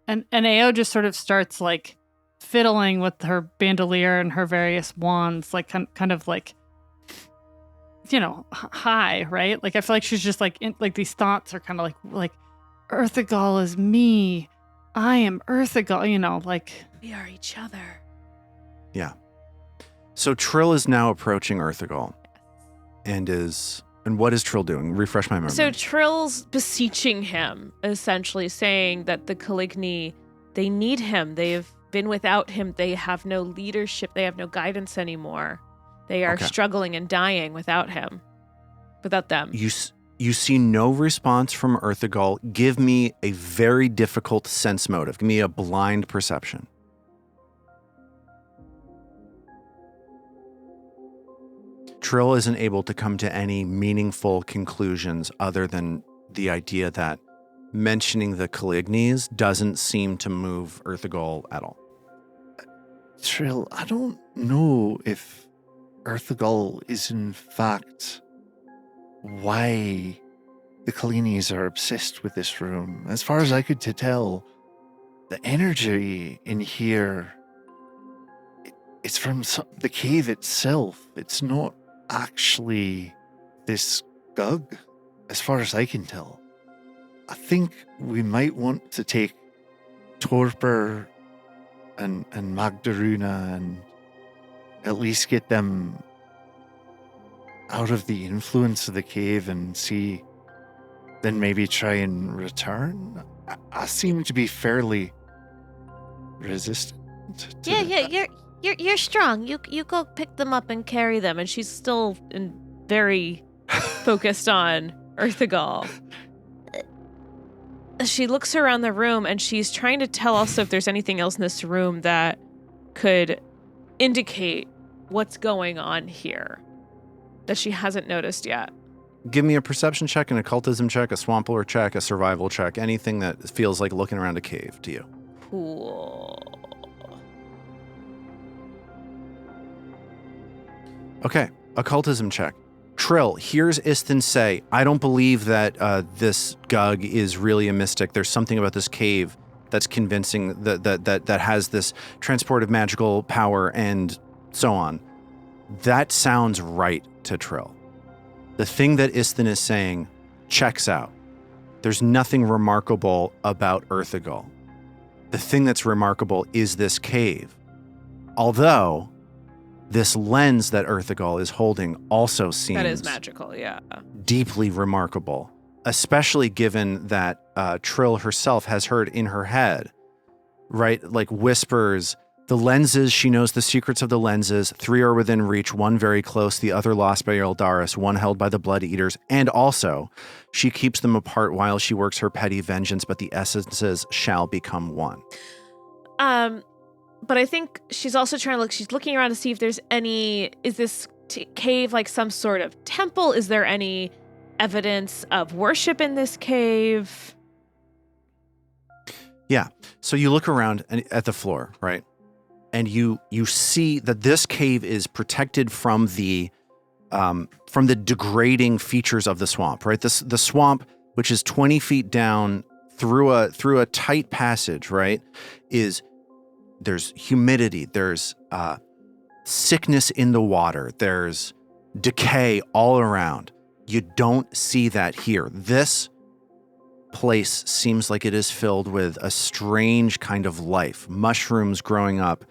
And Ao just sort of starts like fiddling with her bandolier and her various wands, like kind of like, you know, high, right? Like I feel like she's just like like these thoughts are kind of like Ugol is me, I am Ugol, you know, like We are each other. So Trill is now approaching Ugol, and what is Trill doing? Refresh my memory. So Trill's beseeching him, essentially saying that the Caligni, they need him. They've been without him. They have no leadership. They have no guidance anymore. They are Okay. struggling and dying without him. Without them. You see no response from Ugol. Give me a very difficult sense motive. Give me a blind perception. Trill isn't able to come to any meaningful conclusions other than the idea that mentioning the Calignis doesn't seem to move Ugol at all. Trill, I don't know if Ugol is in fact why the Kalinis are obsessed with this room. As far as I could tell, the energy in here, it's from the cave itself. It's not actually this Gug, as far as I can tell. I think we might want to take Torpor and Magdaruna and at least get them out of the influence of the cave and see, then maybe try and return. I seem to be fairly resistant to Yeah, you're strong. You go pick them up and carry them. And she's still very focused on Ugol. She looks around the room and she's trying to tell us if there's anything else in this room that could indicate what's going on here that she hasn't noticed yet. Give me a perception check, an occultism check, a swampler check, a survival check, anything that feels like looking around a cave to you. Cool. Okay, occultism check. Trill, here's Isthan say, I don't believe that this Gug is really a mystic. There's something about this cave that's convincing that has this transportive magical power and so on. That sounds right to Trill. The thing that Isthin is saying checks out. There's nothing remarkable about Ugol. The thing that's remarkable is this cave. Although this lens that Ugol is holding also seems That is magical, yeah. deeply remarkable, especially given that Trill herself has heard in her head, right? Like whispers, the lenses, she knows the secrets of the lenses. 3 are within reach, 1 very close, the other lost by Eldaris, 1 held by the Blood Eaters. And also, she keeps them apart while she works her petty vengeance, but the essences shall become one. But I think she's also trying to she's looking around to see if there's is this cave like some sort of temple? Is there any evidence of worship in this cave? Yeah. So you look around at the floor, right? And you see that this cave is protected from the degrading features of the swamp, right? The swamp, which is 20 feet down through a tight passage, right? There's humidity, there's sickness in the water, there's decay all around. You don't see that here. This place seems like it is filled with a strange kind of life. Mushrooms growing up,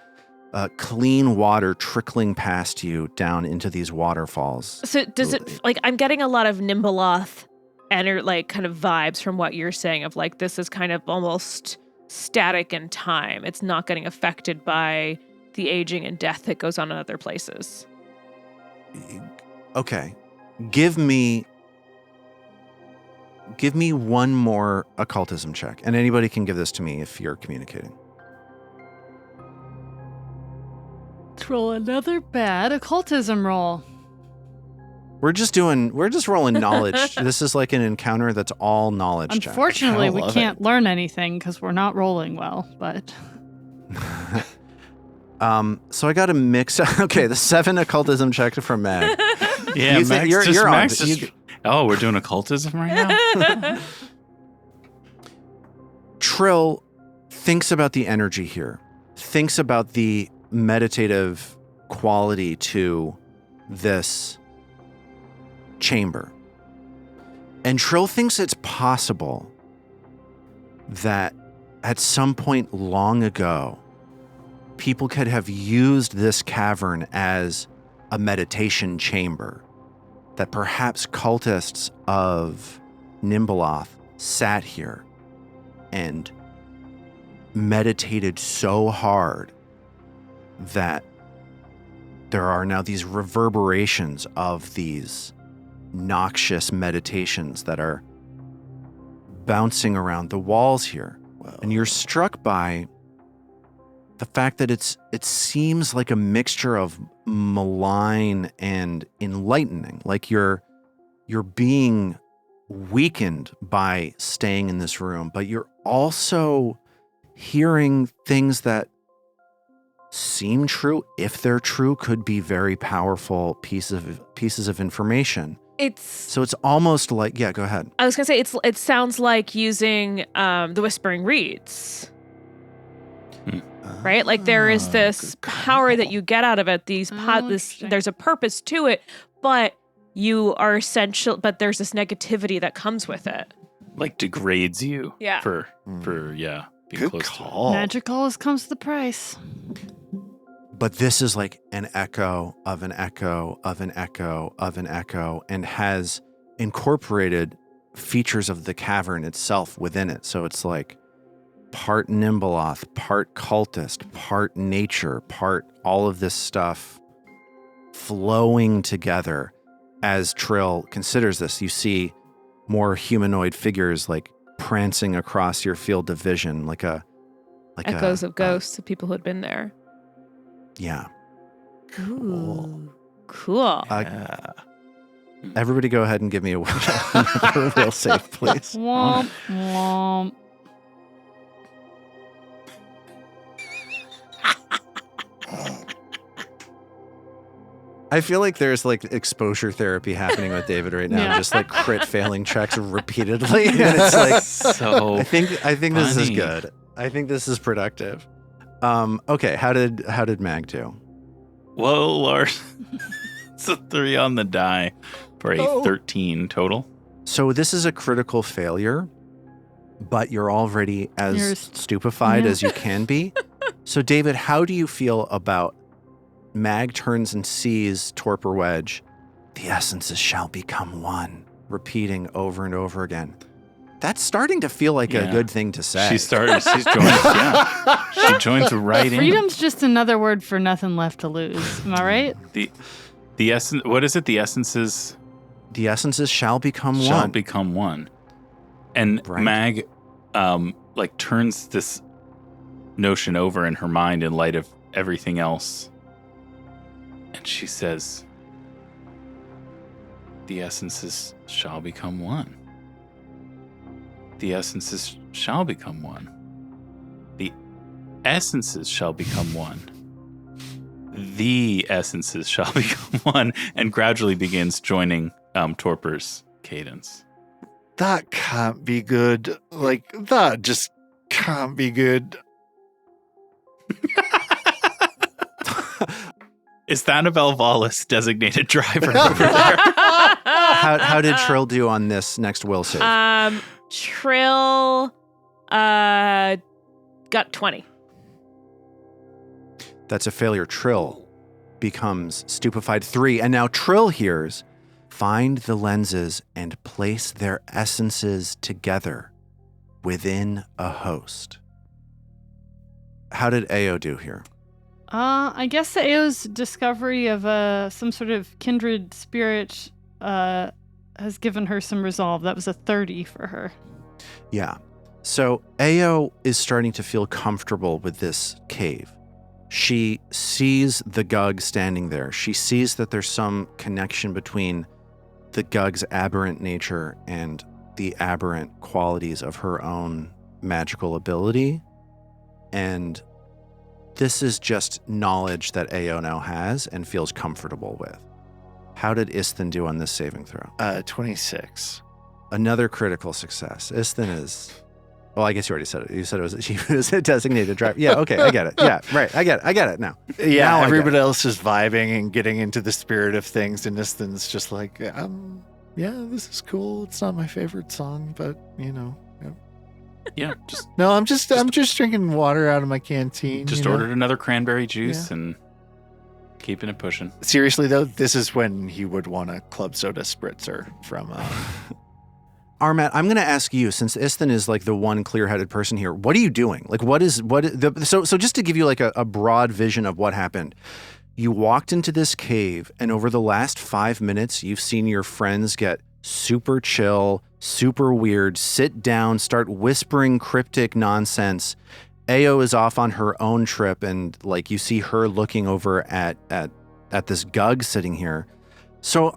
clean water trickling past you down into these waterfalls. So does it, I'm getting a lot of Nimbaloth and kind of vibes from what you're saying of this is kind of almost static in time. It's not getting affected by the aging and death that goes on in other places. Okay. Give me one more occultism check. And anybody can give this to me if you're communicating. Let's roll another bad occultism roll. We're just rolling knowledge. This is like an encounter that's all knowledge check. Unfortunately, we can't learn anything because we're not rolling well, but... So I got a mix. Okay, the 7 occultism check from Meg. Yeah, you're on. Oh, we're doing occultism right now? Trill thinks about the energy here, thinks about the meditative quality to this chamber. And Trill thinks it's possible that at some point long ago, people could have used this cavern as a meditation chamber, that perhaps cultists of Nimbaloth sat here and meditated so hard that there are now these reverberations of these noxious meditations that are bouncing around the walls here. Wow. And you're struck by the fact that it seems like a mixture of malign and enlightening, like you're being weakened by staying in this room, but you're also hearing things that seem true. If they're true, could be very powerful pieces of information. So it's almost like, yeah, go ahead. I was gonna say it sounds like using the Whispering Reeds. Right? Like there is this power that you get out of it. There's a purpose to it, but you are essential, but there's this negativity that comes with it. Like degrades you. Yeah. For being Good close call. Magic always comes with the price. But this is like an echo of an echo of an echo of an echo, and has incorporated features of the cavern itself within it. So it's like part Nimbaloth, part cultist, part nature, part all of this stuff flowing together. As Trill considers this, you see more humanoid figures like prancing across your field of vision, like Echoes of ghosts of people who had been there. Yeah. Ooh, cool. Everybody go ahead and give me a will save, please. Womp, womp. I feel like there's like exposure therapy happening with David right now, Yeah. just like crit failing checks repeatedly. And it's like, So I think this is funny. good. I think this is productive. Okay, how did Mag do? Whoa, Lars. It's a 3 on the die. for a 13 total. So this is a critical failure, but you're already as stupefied as you can be. So David, how do you feel about Mag turns and sees Torpor Wedge? The essences shall become one, repeating over and over again. That's starting to feel like a good thing to say. She's joined. She joins right in. Freedom's just another word for nothing left to lose. Am I right? The essence. What is it? The essences. The essences shall become one. Shall become one. And Right. Mag, turns this notion over in her mind in light of everything else, and she says, "The essences shall become one. The essences shall become one. The essences shall become one. The essences shall become one," and gradually begins joining Torpor's cadence. That can't be good. That just can't be good. Is Thanavel Vallis designated driver over there? How did Trill do on this next will save? Trill got 20. That's a failure. Trill becomes stupefied 3, and now Trill hears, find the lenses and place their essences together within a host. How did Ao do here? I guess Ao's discovery of some sort of kindred spirit has given her some resolve. That was a 30 for her. Yeah. So Ao is starting to feel comfortable with this cave. She sees the Gug standing there. She sees that there's some connection between the Gug's aberrant nature and the aberrant qualities of her own magical ability. And this is just knowledge that Ao now has and feels comfortable with. How did Isthin do on this saving throw? 26. Another critical success. Isthin is... Well, I guess you already said it. You said she was a designated driver. Yeah, okay, I get it. Yeah, right. I get it now. Yeah, Now I get everybody it. else is vibing and getting into the spirit of things, and Isthin's just like, yeah, this is cool. It's not my favorite song, but Yeah. Yeah, just No, I'm just drinking water out of my canteen. ordered another cranberry juice and keeping it pushing. Seriously though, this is when he would want a club soda spritzer from. Armat, I'm going to ask you, since Isthin is like the one clear-headed person here, what are you doing? Like, so just to give you like a broad vision of what happened, you walked into this cave, and over the last 5 minutes, you've seen your friends get super chill, super weird, sit down, start whispering cryptic nonsense. Ao is off on her own trip, and like you see her looking over at this Gug sitting here. So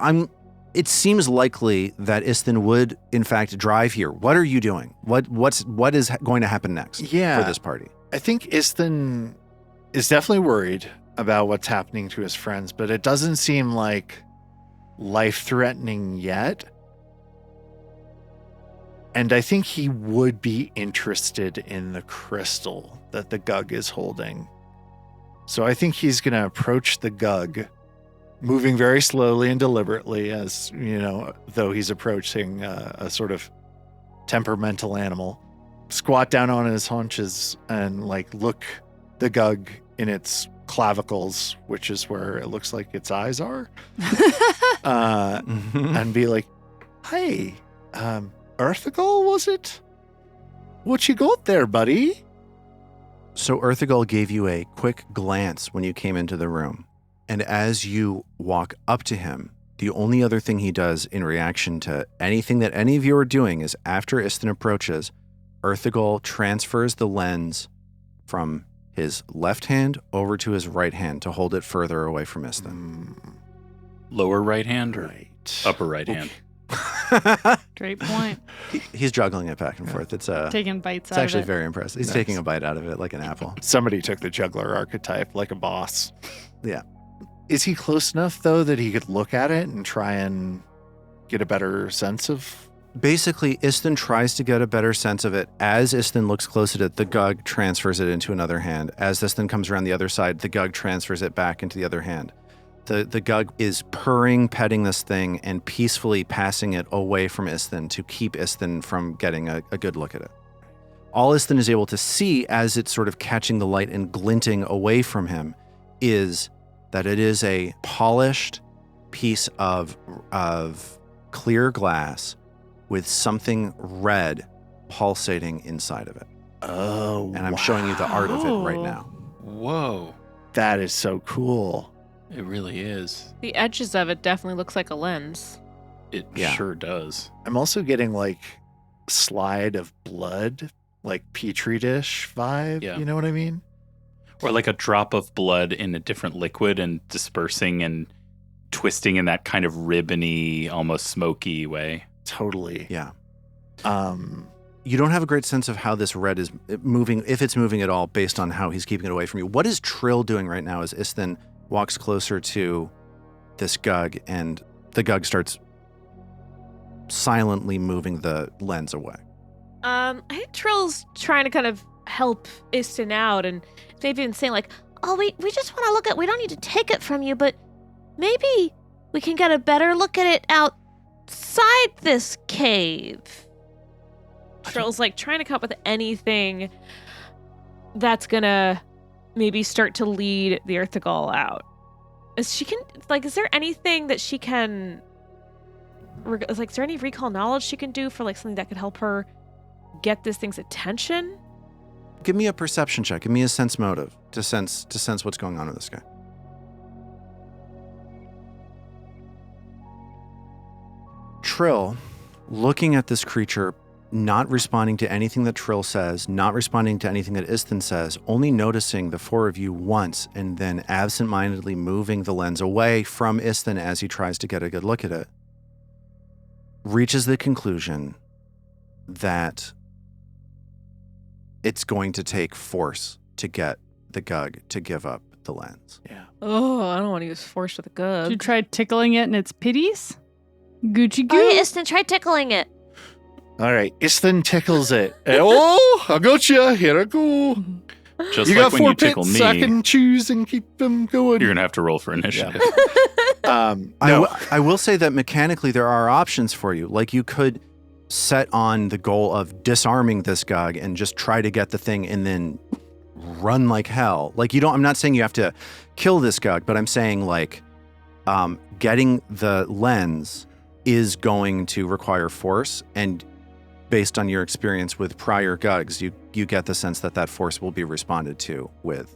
it seems likely that Isthin would, in fact, drive here. What are you doing? What is going to happen next for this party? I think Isthin is definitely worried about what's happening to his friends, but it doesn't seem like life-threatening yet. And I think he would be interested in the crystal that the Gug is holding. So I think he's going to approach the Gug, moving very slowly and deliberately, as, though he's approaching a sort of temperamental animal. Squat down on his haunches and look the Gug in its clavicles, which is where it looks like its eyes are, and be like, "Hey, Ugol, was it? What you got there, buddy?" So Ugol gave you a quick glance when you came into the room. And as you walk up to him, the only other thing he does in reaction to anything that any of you are doing is after Isthin approaches, Ugol transfers the lens from his left hand over to his right hand to hold it further away from Isthin. Lower right hand or upper right hand? Great point. He's juggling it back and forth. It's Taking bites It's out actually of it. very impressive. He's taking a bite out of it like an apple. Somebody took the juggler archetype like a boss. Yeah. Is he close enough, though, that he could look at it and try and get a better sense of... Basically, Isthin tries to get a better sense of it. As Isthin looks close at it, the Gug transfers it into another hand. As Isthin comes around the other side, the Gug transfers it back into the other hand. The Gug is purring, petting this thing, and peacefully passing it away from Isthin to keep Isthin from getting a good look at it. All Isthin is able to see as it's sort of catching the light and glinting away from him is that it is a polished piece of clear glass with something red pulsating inside of it. Oh, And I'm showing you the art of it right now. Whoa. That is so cool. It really is. The edges of it definitely looks like a lens. It Yeah. sure does. I'm also getting like slide of blood, like petri dish vibe. Yeah. You know what I mean? Or like a drop of blood in a different liquid and dispersing and twisting in that kind of ribbony, almost smoky way. Totally. Yeah. Um, You don't have a great sense of how this red is moving, if it's moving at all, based on how he's keeping it away from you. What is Trill doing right now as Isthin walks closer to this Gug and the Gug starts silently moving the lens away? I think Trill's trying to kind of help Isthin out, and They've been saying like, oh, we just want to look at. We don't need to take it from you, but maybe we can get a better look at it outside this cave. Trill's like trying to come up with anything that's gonna maybe start to lead the Ugol out. Is there anything that she can? Is there any recall knowledge she can do for like something that could help her get this thing's attention? Give me a perception check. Give me a sense motive to sense what's going on with this guy. Trill, looking at this creature, not responding to anything that Trill says, not responding to anything that Isthin says, only noticing the four of you once and then absentmindedly moving the lens away from Isthin as he tries to get a good look at it, reaches the conclusion that it's going to take force to get the Gug to give up the lens. yeah. Oh, I don't want to use force with a Did you Gug. try tickling it in its pitties? Gucci goo? Oh, yeah, Isthin, try tickling it. All right. Isthin tickles it. Oh, I got you. Here I go. Just You like got when 4 you tickle pits. me, I can choose and keep them going. you're going to have to roll for initiative. No. I will say that mechanically there are options for you. Like you could set on the goal of disarming this Gug and just try to get the thing and then run like hell. Like I'm not saying you have to kill this Gug, but I'm saying like getting the lens is going to require force, and based on your experience with prior Gugs, you get the sense that force will be responded to with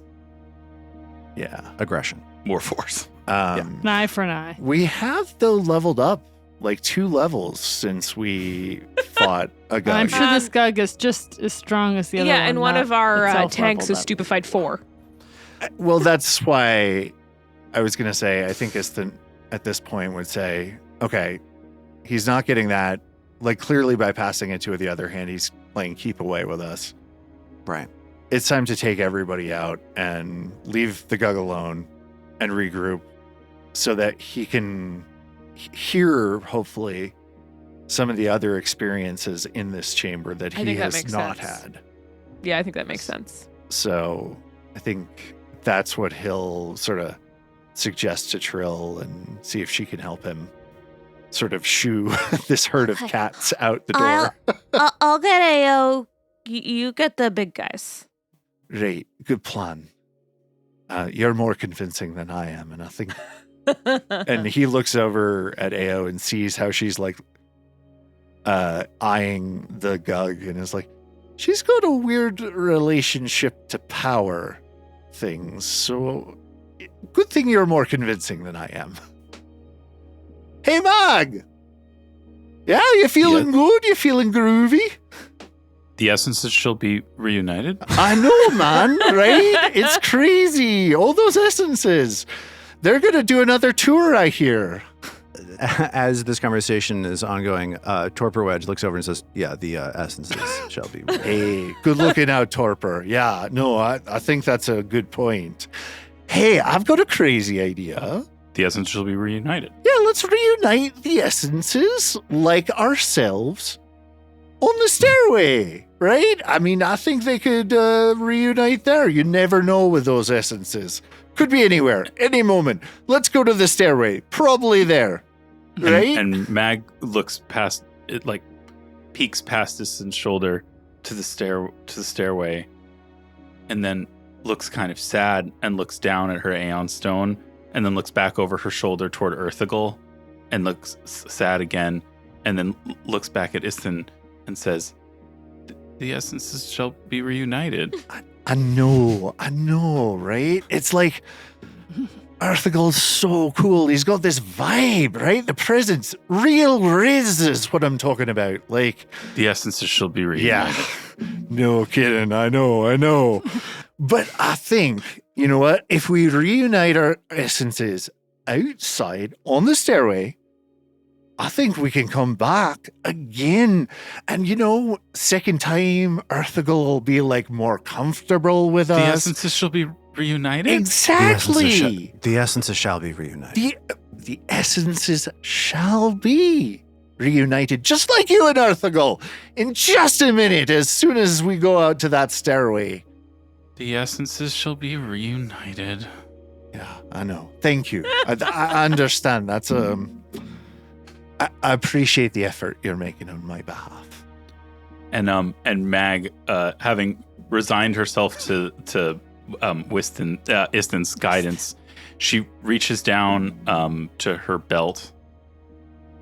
Yeah. aggression. More force. An eye for an eye. We have, though, leveled up like 2 levels since we fought a And Gug. I'm sure this Gug is just as strong as the other one. Yeah, and one not of our itself tanks leveled is up. stupefied 4. Well, that's why I was going to say, I think Isthin at this point would say, okay, he's not getting that. Like, clearly by passing it to the other hand, he's playing keep away with us. Right. It's time to take everybody out and leave the Gug alone and regroup so that he can hear, hopefully, some of the other experiences in this chamber that I he think that has makes not sense. had. Yeah, I think that makes sense. So I think that's what he'll sort of suggest to Trill and see if she can help him sort of shoo this herd of Okay. cats out the door. I'll get AO. You get the big guys. Right, good plan. You're more convincing than I am, and I think. And he looks over at AO and sees how she's like eyeing the Gug and is like, she's got a weird relationship to power things. So good thing you're more convincing than I am. Hey, Mag! Yeah, you feeling good? You feeling groovy? The essences shall be reunited. I know, man, right? It's crazy. All those essences. They're going to do another tour, I hear. As this conversation is ongoing, Torpor Wedge looks over and says, yeah, the essences shall be. Hey, good looking out, Torpor. Yeah, no, I think that's a good point. Hey, I've got a crazy idea. The essences shall be reunited. Yeah, let's reunite the essences like ourselves on the stairway, right? I mean, I think they could reunite there. You never know with those essences. Could be anywhere, any moment. Let's go to the stairway. Probably there. Right? And Mag looks past it, like peeks past Isten's shoulder to the stairway, and then looks kind of sad and looks down at her Aeon Stone, and then looks back over her shoulder toward Ugol, and looks sad again, and then looks back at Isten and says, "The essences shall be reunited." I know, right? It's like Ugol's so cool. He's got this vibe, right? The presence, real riz is what I'm talking about. Like, The essences shall be reunited. yeah, no kidding. I know. But I think, you know what? If we reunite our essences outside on the stairway, I think we can come back again. And, second time, Ugol will be like more comfortable with The us. essences shall be reunited? Exactly. The essences shall be reunited. The essences shall be reunited, just like you and Ugol, in just a minute, as soon as we go out to that stairway. The essences shall be reunited. Yeah, I know. Thank you. I understand. That's I appreciate the effort you're making on my behalf. And Mag, having resigned herself to Isten's guidance, she reaches down to her belt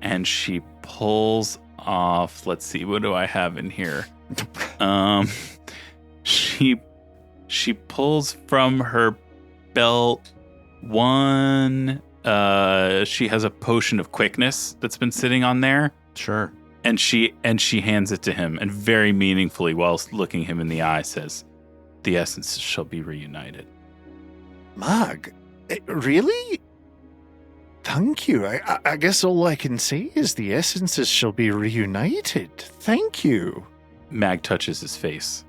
and she pulls off. Let's see, what do I have in here? She pulls from her belt one. She has a potion of quickness that's been sitting on there. Sure. And she hands it to him, and very meaningfully, whilst looking him in the eye, says, "The essences shall be reunited." Mag, really? Thank you. I guess all I can say is the essences shall be reunited. Thank you. Mag touches his face.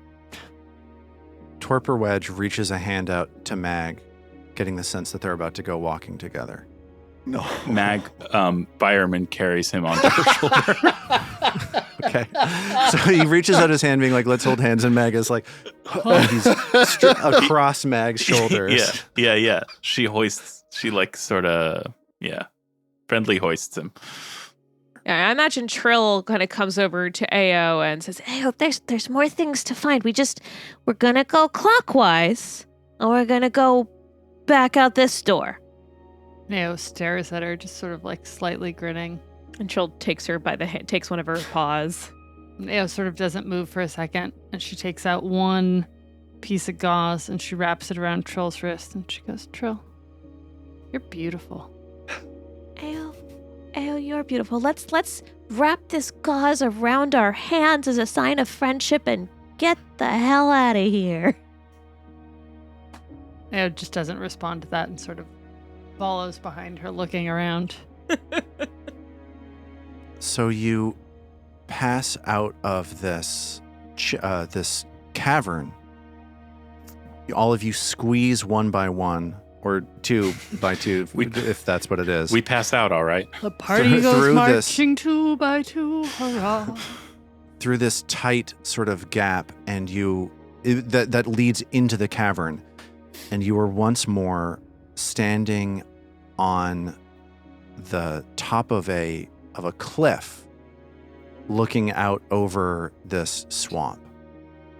Torpor Wedge reaches a hand out to Mag, getting the sense that they're about to go walking together. No. Mag, Byerman carries him onto her shoulder. Okay. So he reaches out his hand being like, let's hold hands. And Mag is like, he's across Mag's shoulders. Yeah. She friendly hoists him. Yeah, I imagine Trill kind of comes over to Ao and says, Ao, there's more things to find. We're gonna go clockwise, and we're gonna go back out this door. Neo stares at her, just sort of like slightly grinning. and Trill takes her by the hand, takes one of her paws. Neo sort of doesn't move for a second, and she takes out one piece of gauze and she wraps it around Trill's wrist, and she goes, "Trill, you're beautiful." Ao, you're beautiful. Let's wrap this gauze around our hands as a sign of friendship and get the hell out of here. Neo just doesn't respond to that and sort of follows behind her, looking around. So you pass out of this this cavern. All of you squeeze one by one, or two by two, if that's what it is. We pass out, all right. The party goes through marching 2 by 2, hurrah. Through this tight sort of gap, and that leads into the cavern, and you are once more standing on the top of a cliff, looking out over this swamp.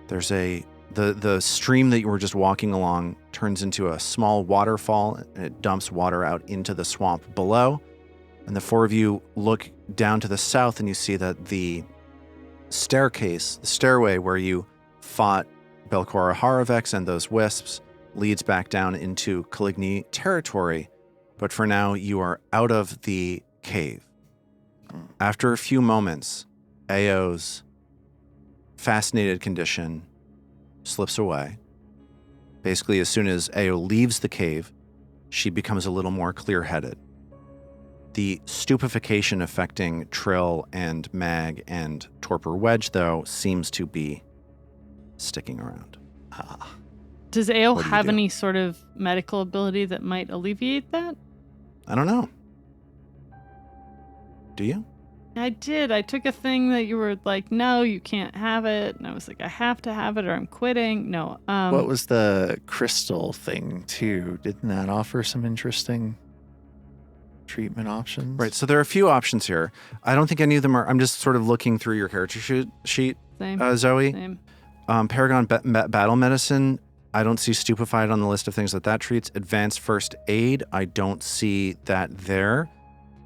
There's the stream that you were just walking along turns into a small waterfall, and it dumps water out into the swamp below. And the four of you look down to the south, and you see that the stairway where you fought Belcora Haravex and those wisps leads back down into Caligny territory. But for now, you are out of the cave. After a few moments, Ao's fascinated condition slips away. Basically, as soon as Ao leaves the cave, she becomes a little more clear-headed. The stupefaction affecting Trill and Mag and Torpor Wedge, though, seems to be sticking around. Does Ao What do you have do? any sort of medical ability that might alleviate that? I don't know. Do you? I did. I took a thing that you were like, no, you can't have it. And I was like, I have to have it or I'm quitting. No. What was the crystal thing, too? Didn't that offer some interesting treatment options? Right. So there are a few options here. I don't think any of them are. I'm just sort of looking through your character sheet, Same. Zoe. Same. Paragon battle medicine. I don't see stupefied on the list of things that treats. Advanced first aid. I don't see that there.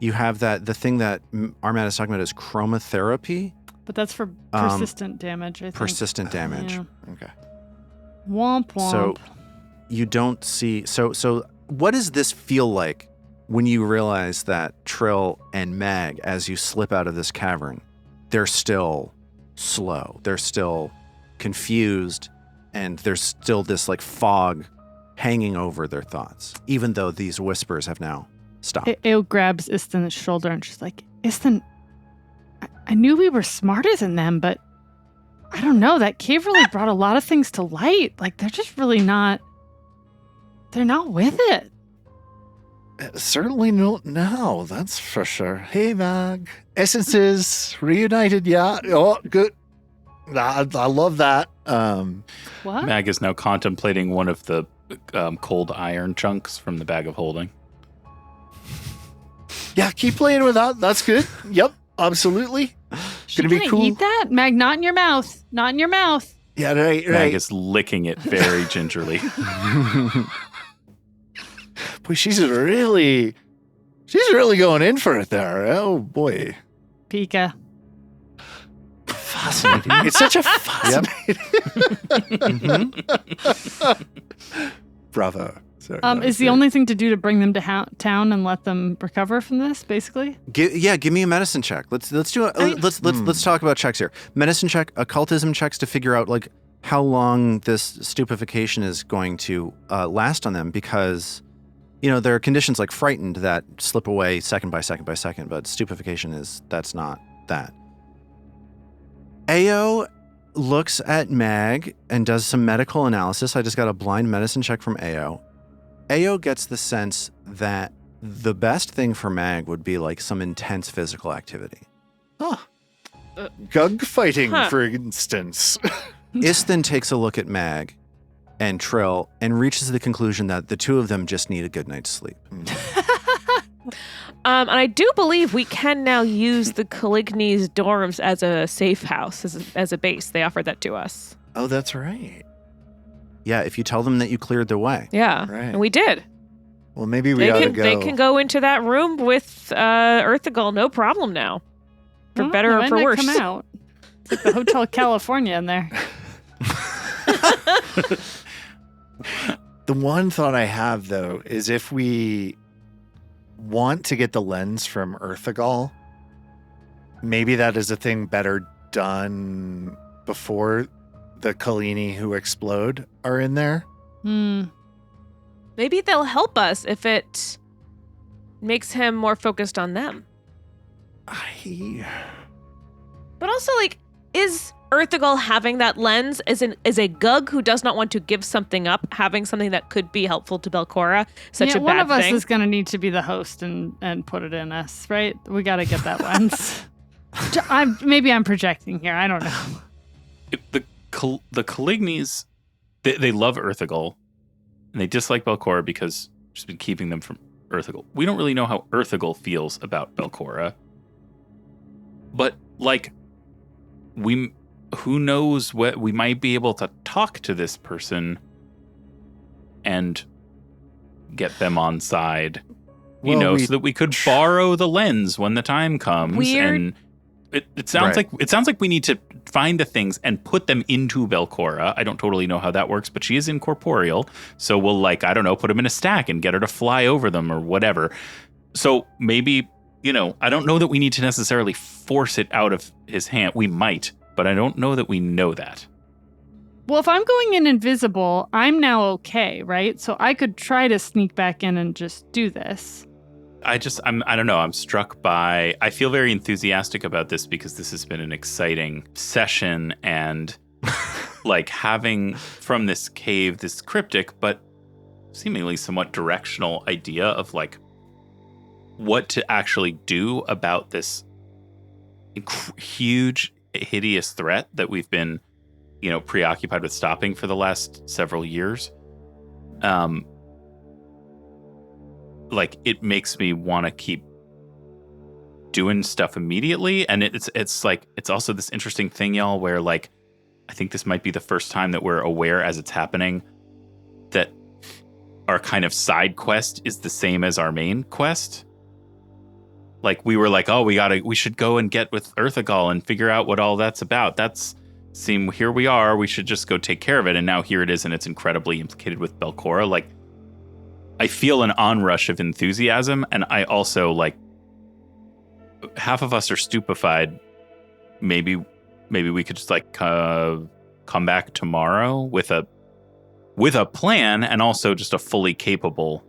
You have the thing that Armad is talking about is chromotherapy. But that's for persistent damage, I think. Persistent damage. Yeah. Okay. Womp womp. So you don't see. So what does this feel like when you realize that Trill and Mag, as you slip out of this cavern, they're still slow. They're still confused, and there's still this like fog hanging over their thoughts, even though these whispers have now stopped. Eo grabs Istin's shoulder and she's like, Istin, I knew we were smarter than them, but I don't know. That cave really brought a lot of things to light. Like, they're just really not, they're not with it. Certainly not now, that's for sure. Hey, Mag. Essences reunited, yeah. Oh, good. I love that. What? Mag is now contemplating one of the cold iron chunks from the bag of holding. Yeah, keep playing with that. That's good. Yep, absolutely. She Gonna be can't cool. eat that? Mag, not in your mouth. Not in your mouth. Yeah, right. Mag is licking it very gingerly. Boy, she's really going in for it there. Oh boy. Pika. Fascinating. It's such a fascinating. Bravo. Sorry, Is the only thing to do to bring them to town and let them recover from this, basically? Give me a medicine check. Let's do it. Let's talk about checks here. Medicine check, occultism checks to figure out like how long this stupefaction is going to last on them, because there are conditions like frightened that slip away second by second by second, but stupefaction that's not that. Ao looks at Mag and does some medical analysis. I just got a blind medicine check from Ao. Ao gets the sense that the best thing for Mag would be like some intense physical activity. Gug fighting, for instance. Istin takes a look at Mag and Trill and reaches the conclusion that the two of them just need a good night's sleep. And I do believe we can now use the Caligni's dorms as a safe house, as a base. They offered that to us. Oh, that's right. Yeah, if you tell them that you cleared the way. Yeah, Right. and we did. Well, maybe we ought to go. They can go into that room with Ugol, no problem now. For better or for worse. Come out. It's like the Hotel California in there. The one thought I have, though, is if we want to get the lens from Ugol, maybe that is a thing better done before the Kalini who explode are in there. Maybe they'll help us if it makes him more focused on them. But also, like, is Ugol having that lens is a Gug who does not want to give something up, having something that could be helpful to Belcora such a bad thing? One of us is going to need to be the host and put it in us, right? We got to get that lens. Maybe I'm projecting here. I don't know. The Calignis, they love Ugol, and they dislike Belcora because she's been keeping them from Ugol. We don't really know how Ugol feels about Belcora, but like who knows what we might be able to talk to this person and get them on side, so that we could borrow the lens when the time comes. Weird. And it sounds like we need to find the things and put them into Belcora. I don't totally know how that works, but she is incorporeal, so we'll put them in a stack and get her to fly over them or whatever. So maybe, I don't know that we need to necessarily force it out of his hand. We might, but I don't know that we know that. Well, if I'm going in invisible, I'm now okay, right? So I could try to sneak back in and just do this. I don't know. I'm struck by, I feel very enthusiastic about this because this has been an exciting session, and like having from this cave, this cryptic, but seemingly somewhat directional idea of like what to actually do about this huge, hideous threat that we've been, preoccupied with stopping for the last several years, like it makes me want to keep doing stuff immediately. And it's also this interesting thing, y'all, where like I think this might be the first time that we're aware as it's happening that our kind of side quest is the same as our main quest. Like we were like, oh, we should go and get with Ugol and figure out what all that's about. Here we are. We should just go take care of it. And now here it is, and it's incredibly implicated with Belcora. Like, I feel an onrush of enthusiasm, and I also like half of us are stupefied. Maybe we could just like come back tomorrow with a plan, and also just a fully capable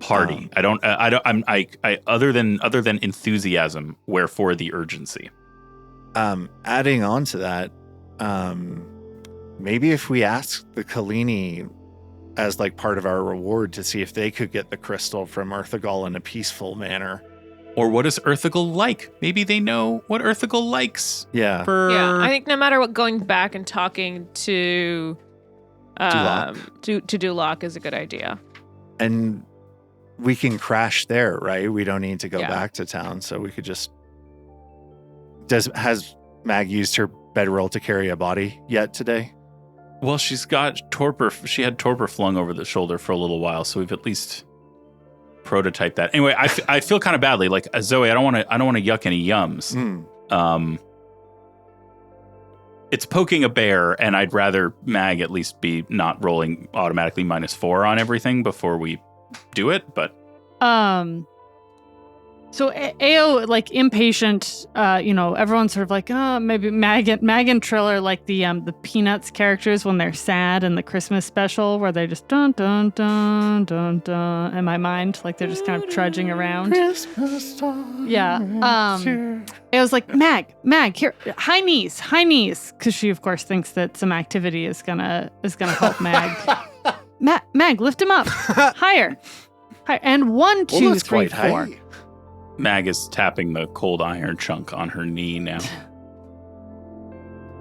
party. Other than enthusiasm, wherefore the urgency. Adding on to that, maybe if we ask the Kalini as like part of our reward to see if they could get the crystal from Ugol in a peaceful manner. Or what is Ugol like? Maybe they know what Ugol likes. Yeah. Yeah, I think no matter what, going back and talking to Dulok is a good idea. And we can crash there, right? We don't need to go back to town, so we could just... Has Mag used her bedroll to carry a body yet today? Well, she's got torpor. She had torpor flung over the shoulder for a little while, so we've at least prototyped that. Anyway, I feel kind of badly. Like Zoe, I don't want to yuck any yums. It's poking a bear, and I'd rather Mag at least be not rolling automatically -4 on everything before we do it. But so Ao, like impatient, everyone's sort of like, oh, maybe Mag and Trill are like the Peanuts characters when they're sad in the Christmas special, where they just dun dun dun dun dun in my mind, like they're just kind of trudging around. Christmas time. Yeah. It was like, Mag, here, high knees, because she of course thinks that some activity is gonna help Mag. Mag, lift him up, higher, and 1, 2, 3, 4. High. Mag is tapping the cold iron chunk on her knee now.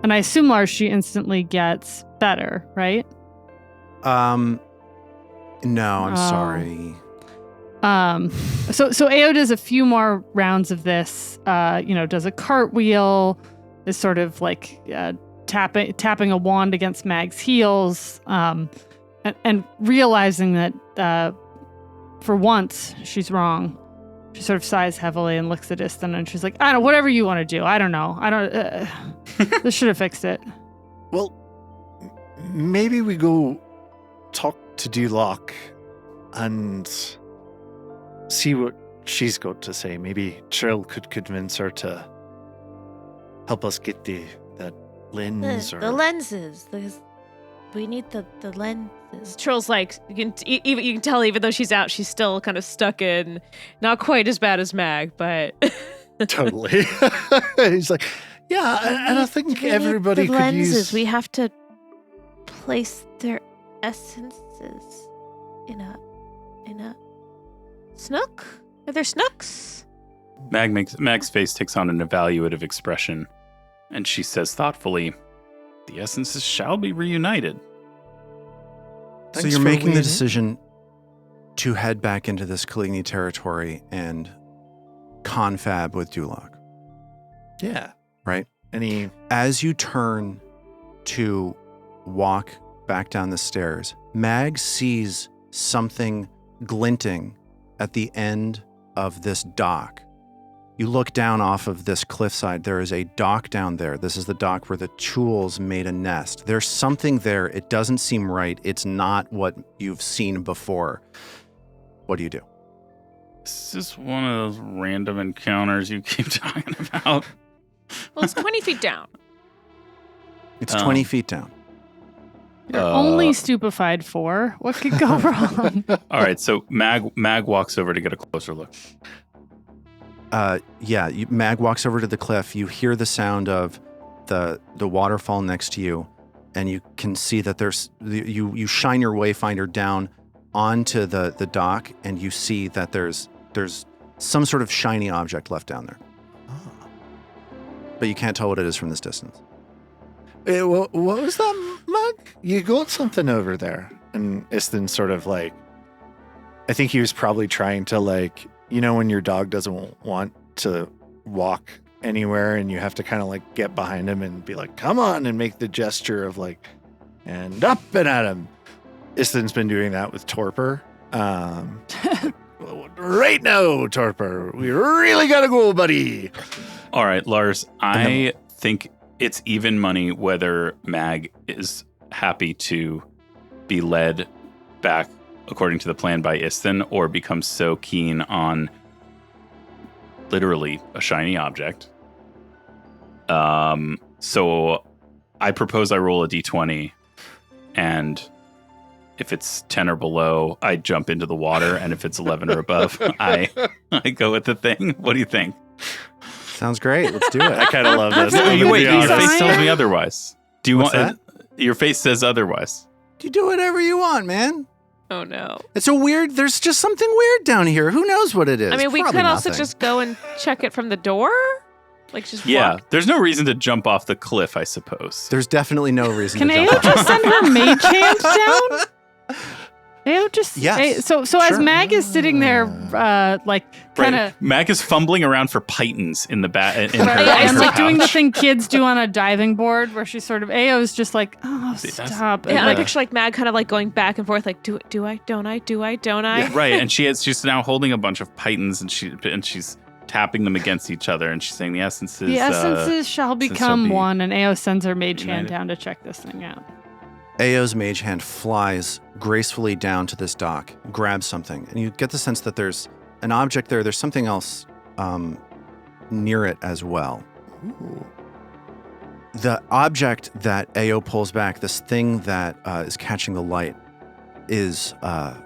And I assume, Lars, she instantly gets better, right? No, I'm sorry. So Ao does a few more rounds of this, does a cartwheel, is sort of like tapping a wand against Mag's heels, and realizing that for once she's wrong. She sort of sighs heavily and looks at Istan, and she's like, I don't know, whatever you want to do. I don't know. This should have fixed it. Well, maybe we go talk to Dulok and see what she's got to say. Maybe Trill could convince her to help us get that lens. The lenses. We need the lenses. Trill's like, you can tell even though she's out, she's still kind of stuck in, not quite as bad as Mag, but... Totally. He's like, yeah, and I think everybody the could lenses. use... We have to place their essences in a snook? Are there snooks? Mag's face takes on an evaluative expression, and she says thoughtfully, the essences shall be reunited. So you're making the decision to head back into this Kaligni territory and confab with Dulok. Yeah. Right? And as you turn to walk back down the stairs, Mag sees something glinting at the end of this dock. You look down off of this cliffside. There is a dock down there. This is the dock where the Chules made a nest. There's something there. It doesn't seem right. It's not what you've seen before. What do you do? This is one of those random encounters you keep talking about. Well, it's 20 feet down. It's 20 feet down. You're only stupefied for. What could go wrong? All right, so Mag walks over to get a closer look. Mag walks over to the cliff. You hear the sound of the waterfall next to you, and you can see that you shine your wayfinder down onto the dock, and you see that there's some sort of shiny object left down there. but you can't tell what it is from this distance. What was that, Mug? You got something over there. And Istin sort of like, I think he was probably trying to like, when your dog doesn't want to walk anywhere and you have to kind of like get behind him and be like, come on, and make the gesture of like, and up and at him. Istin's been doing that with Torpor. Right now, Torpor, we really gotta go, buddy. All right, Lars, I think it's even money whether Mag is happy to be led back according to the plan by Istin or becomes so keen on literally a shiny object. So I propose I roll a d20, and if it's 10 or below, I jump into the water, and if it's 11 or above, I go with the thing. What do you think? Sounds great. Let's do it. I kind of love this. You wait, your honest. face tells me otherwise. Do you What's want your face says otherwise. You do whatever you want, man. Oh no. It's a weird, there's just something weird down here. Who knows what it is? I mean, we Probably could also nothing. just go and check it from the door. Like just Yeah, walk. there's no reason to jump off the cliff, I suppose. There's definitely no reason Can to Ao jump just send her mage hand down? Ao just Yes, So as sure. Mag is sitting there, like kind of. Right. Mag is fumbling around for pythons in the back. In her, And in her like doing the pouch. thing kids do on a diving board, where she's sort of Ao's just like, oh, stop. Yeah, And, I like, picture like Mag kind of like going back and forth, like do I, don't I, do I, don't I? Yeah, right, and she's now holding a bunch of pythons, and she's tapping them against each other, and she's saying the essences. the essences shall become be one, and Ao sends her mage hand united. down to check this thing out. Ao's mage hand flies gracefully down to this dock, grabs something, and you get the sense that there's an object there. There's something else near it as well. Ooh. The object that Ao pulls back, this thing that is catching the light, is a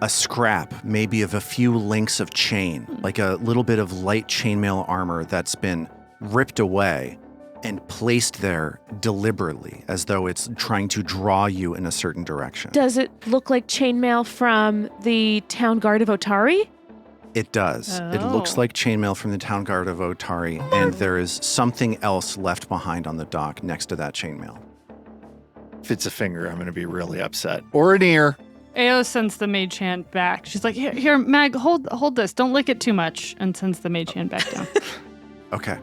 scrap, maybe of a few links of chain, like a little bit of light chainmail armor that's been ripped away and placed there deliberately, as though it's trying to draw you in a certain direction. Does it look like chainmail from the town guard of Otari? It does. It looks Oh. like chainmail from the town guard of Otari, and there is something else left behind on the dock next to that chainmail. If it's a finger, I'm going to be really upset. Or an ear. Ao sends the mage hand back. She's like, here, Mag, hold this. Don't lick it too much, and sends the mage hand back down. Okay.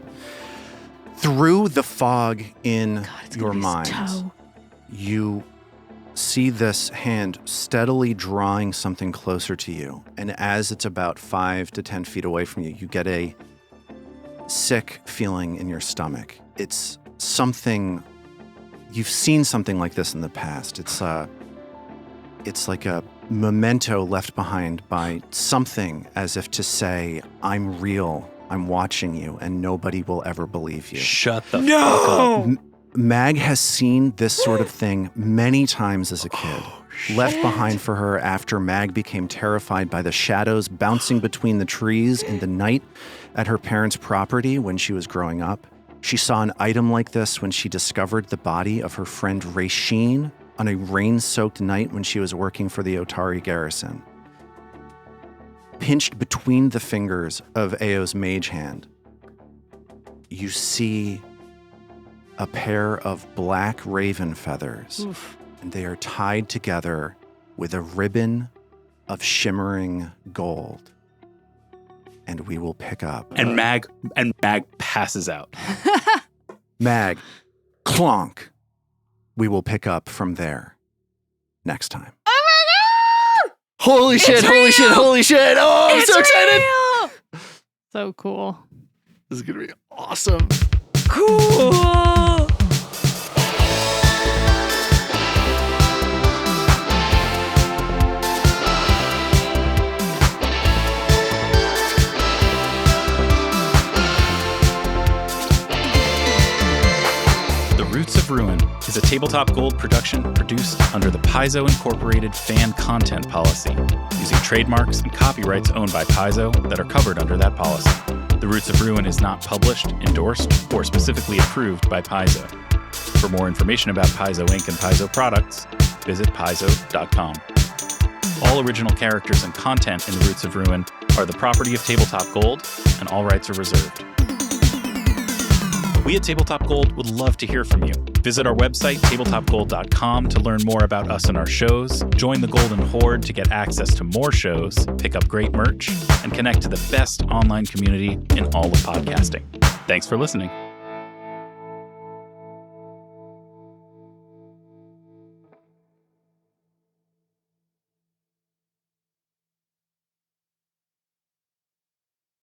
Through the fog in God, it's gonna your be his mind, toe. you see this hand steadily drawing something closer to you. And as it's about 5 to 10 feet away from you, you get a sick feeling in your stomach. It's something, you've seen something like this in the past. It's like a memento left behind by something, as if to say, I'm real, I'm watching you, and nobody will ever believe you. Shut the fuck up. Mag has seen this sort of thing many times as a kid. Left behind for her after Mag became terrified by the shadows bouncing between the trees in the night at her parents' property when she was growing up. She saw an item like this when she discovered the body of her friend Rasheen on a rain-soaked night when she was working for the Otari garrison. Pinched between the fingers of Ao's mage hand, you see a pair of black raven feathers, Oof. and they are tied together with a ribbon of shimmering gold. And we will pick up. And Mag passes out. Mag, clonk. We will pick up from there next time. Holy shit, holy shit, holy shit. Oh, I'm so excited. So cool. This is going to be awesome. Cool. The Roots of Ruin is a Tabletop Gold production produced under the Paizo Incorporated fan content policy, using trademarks and copyrights owned by Paizo that are covered under that policy. The Roots of Ruin is not published, endorsed, or specifically approved by Paizo. For more information about Paizo Inc. and Paizo products, visit paizo.com. All original characters and content in The Roots of Ruin are the property of Tabletop Gold, and all rights are reserved. We at Tabletop Gold would love to hear from you. Visit our website, tabletopgold.com, to learn more about us and our shows, join the Golden Horde to get access to more shows, pick up great merch, and connect to the best online community in all of podcasting. Thanks for listening.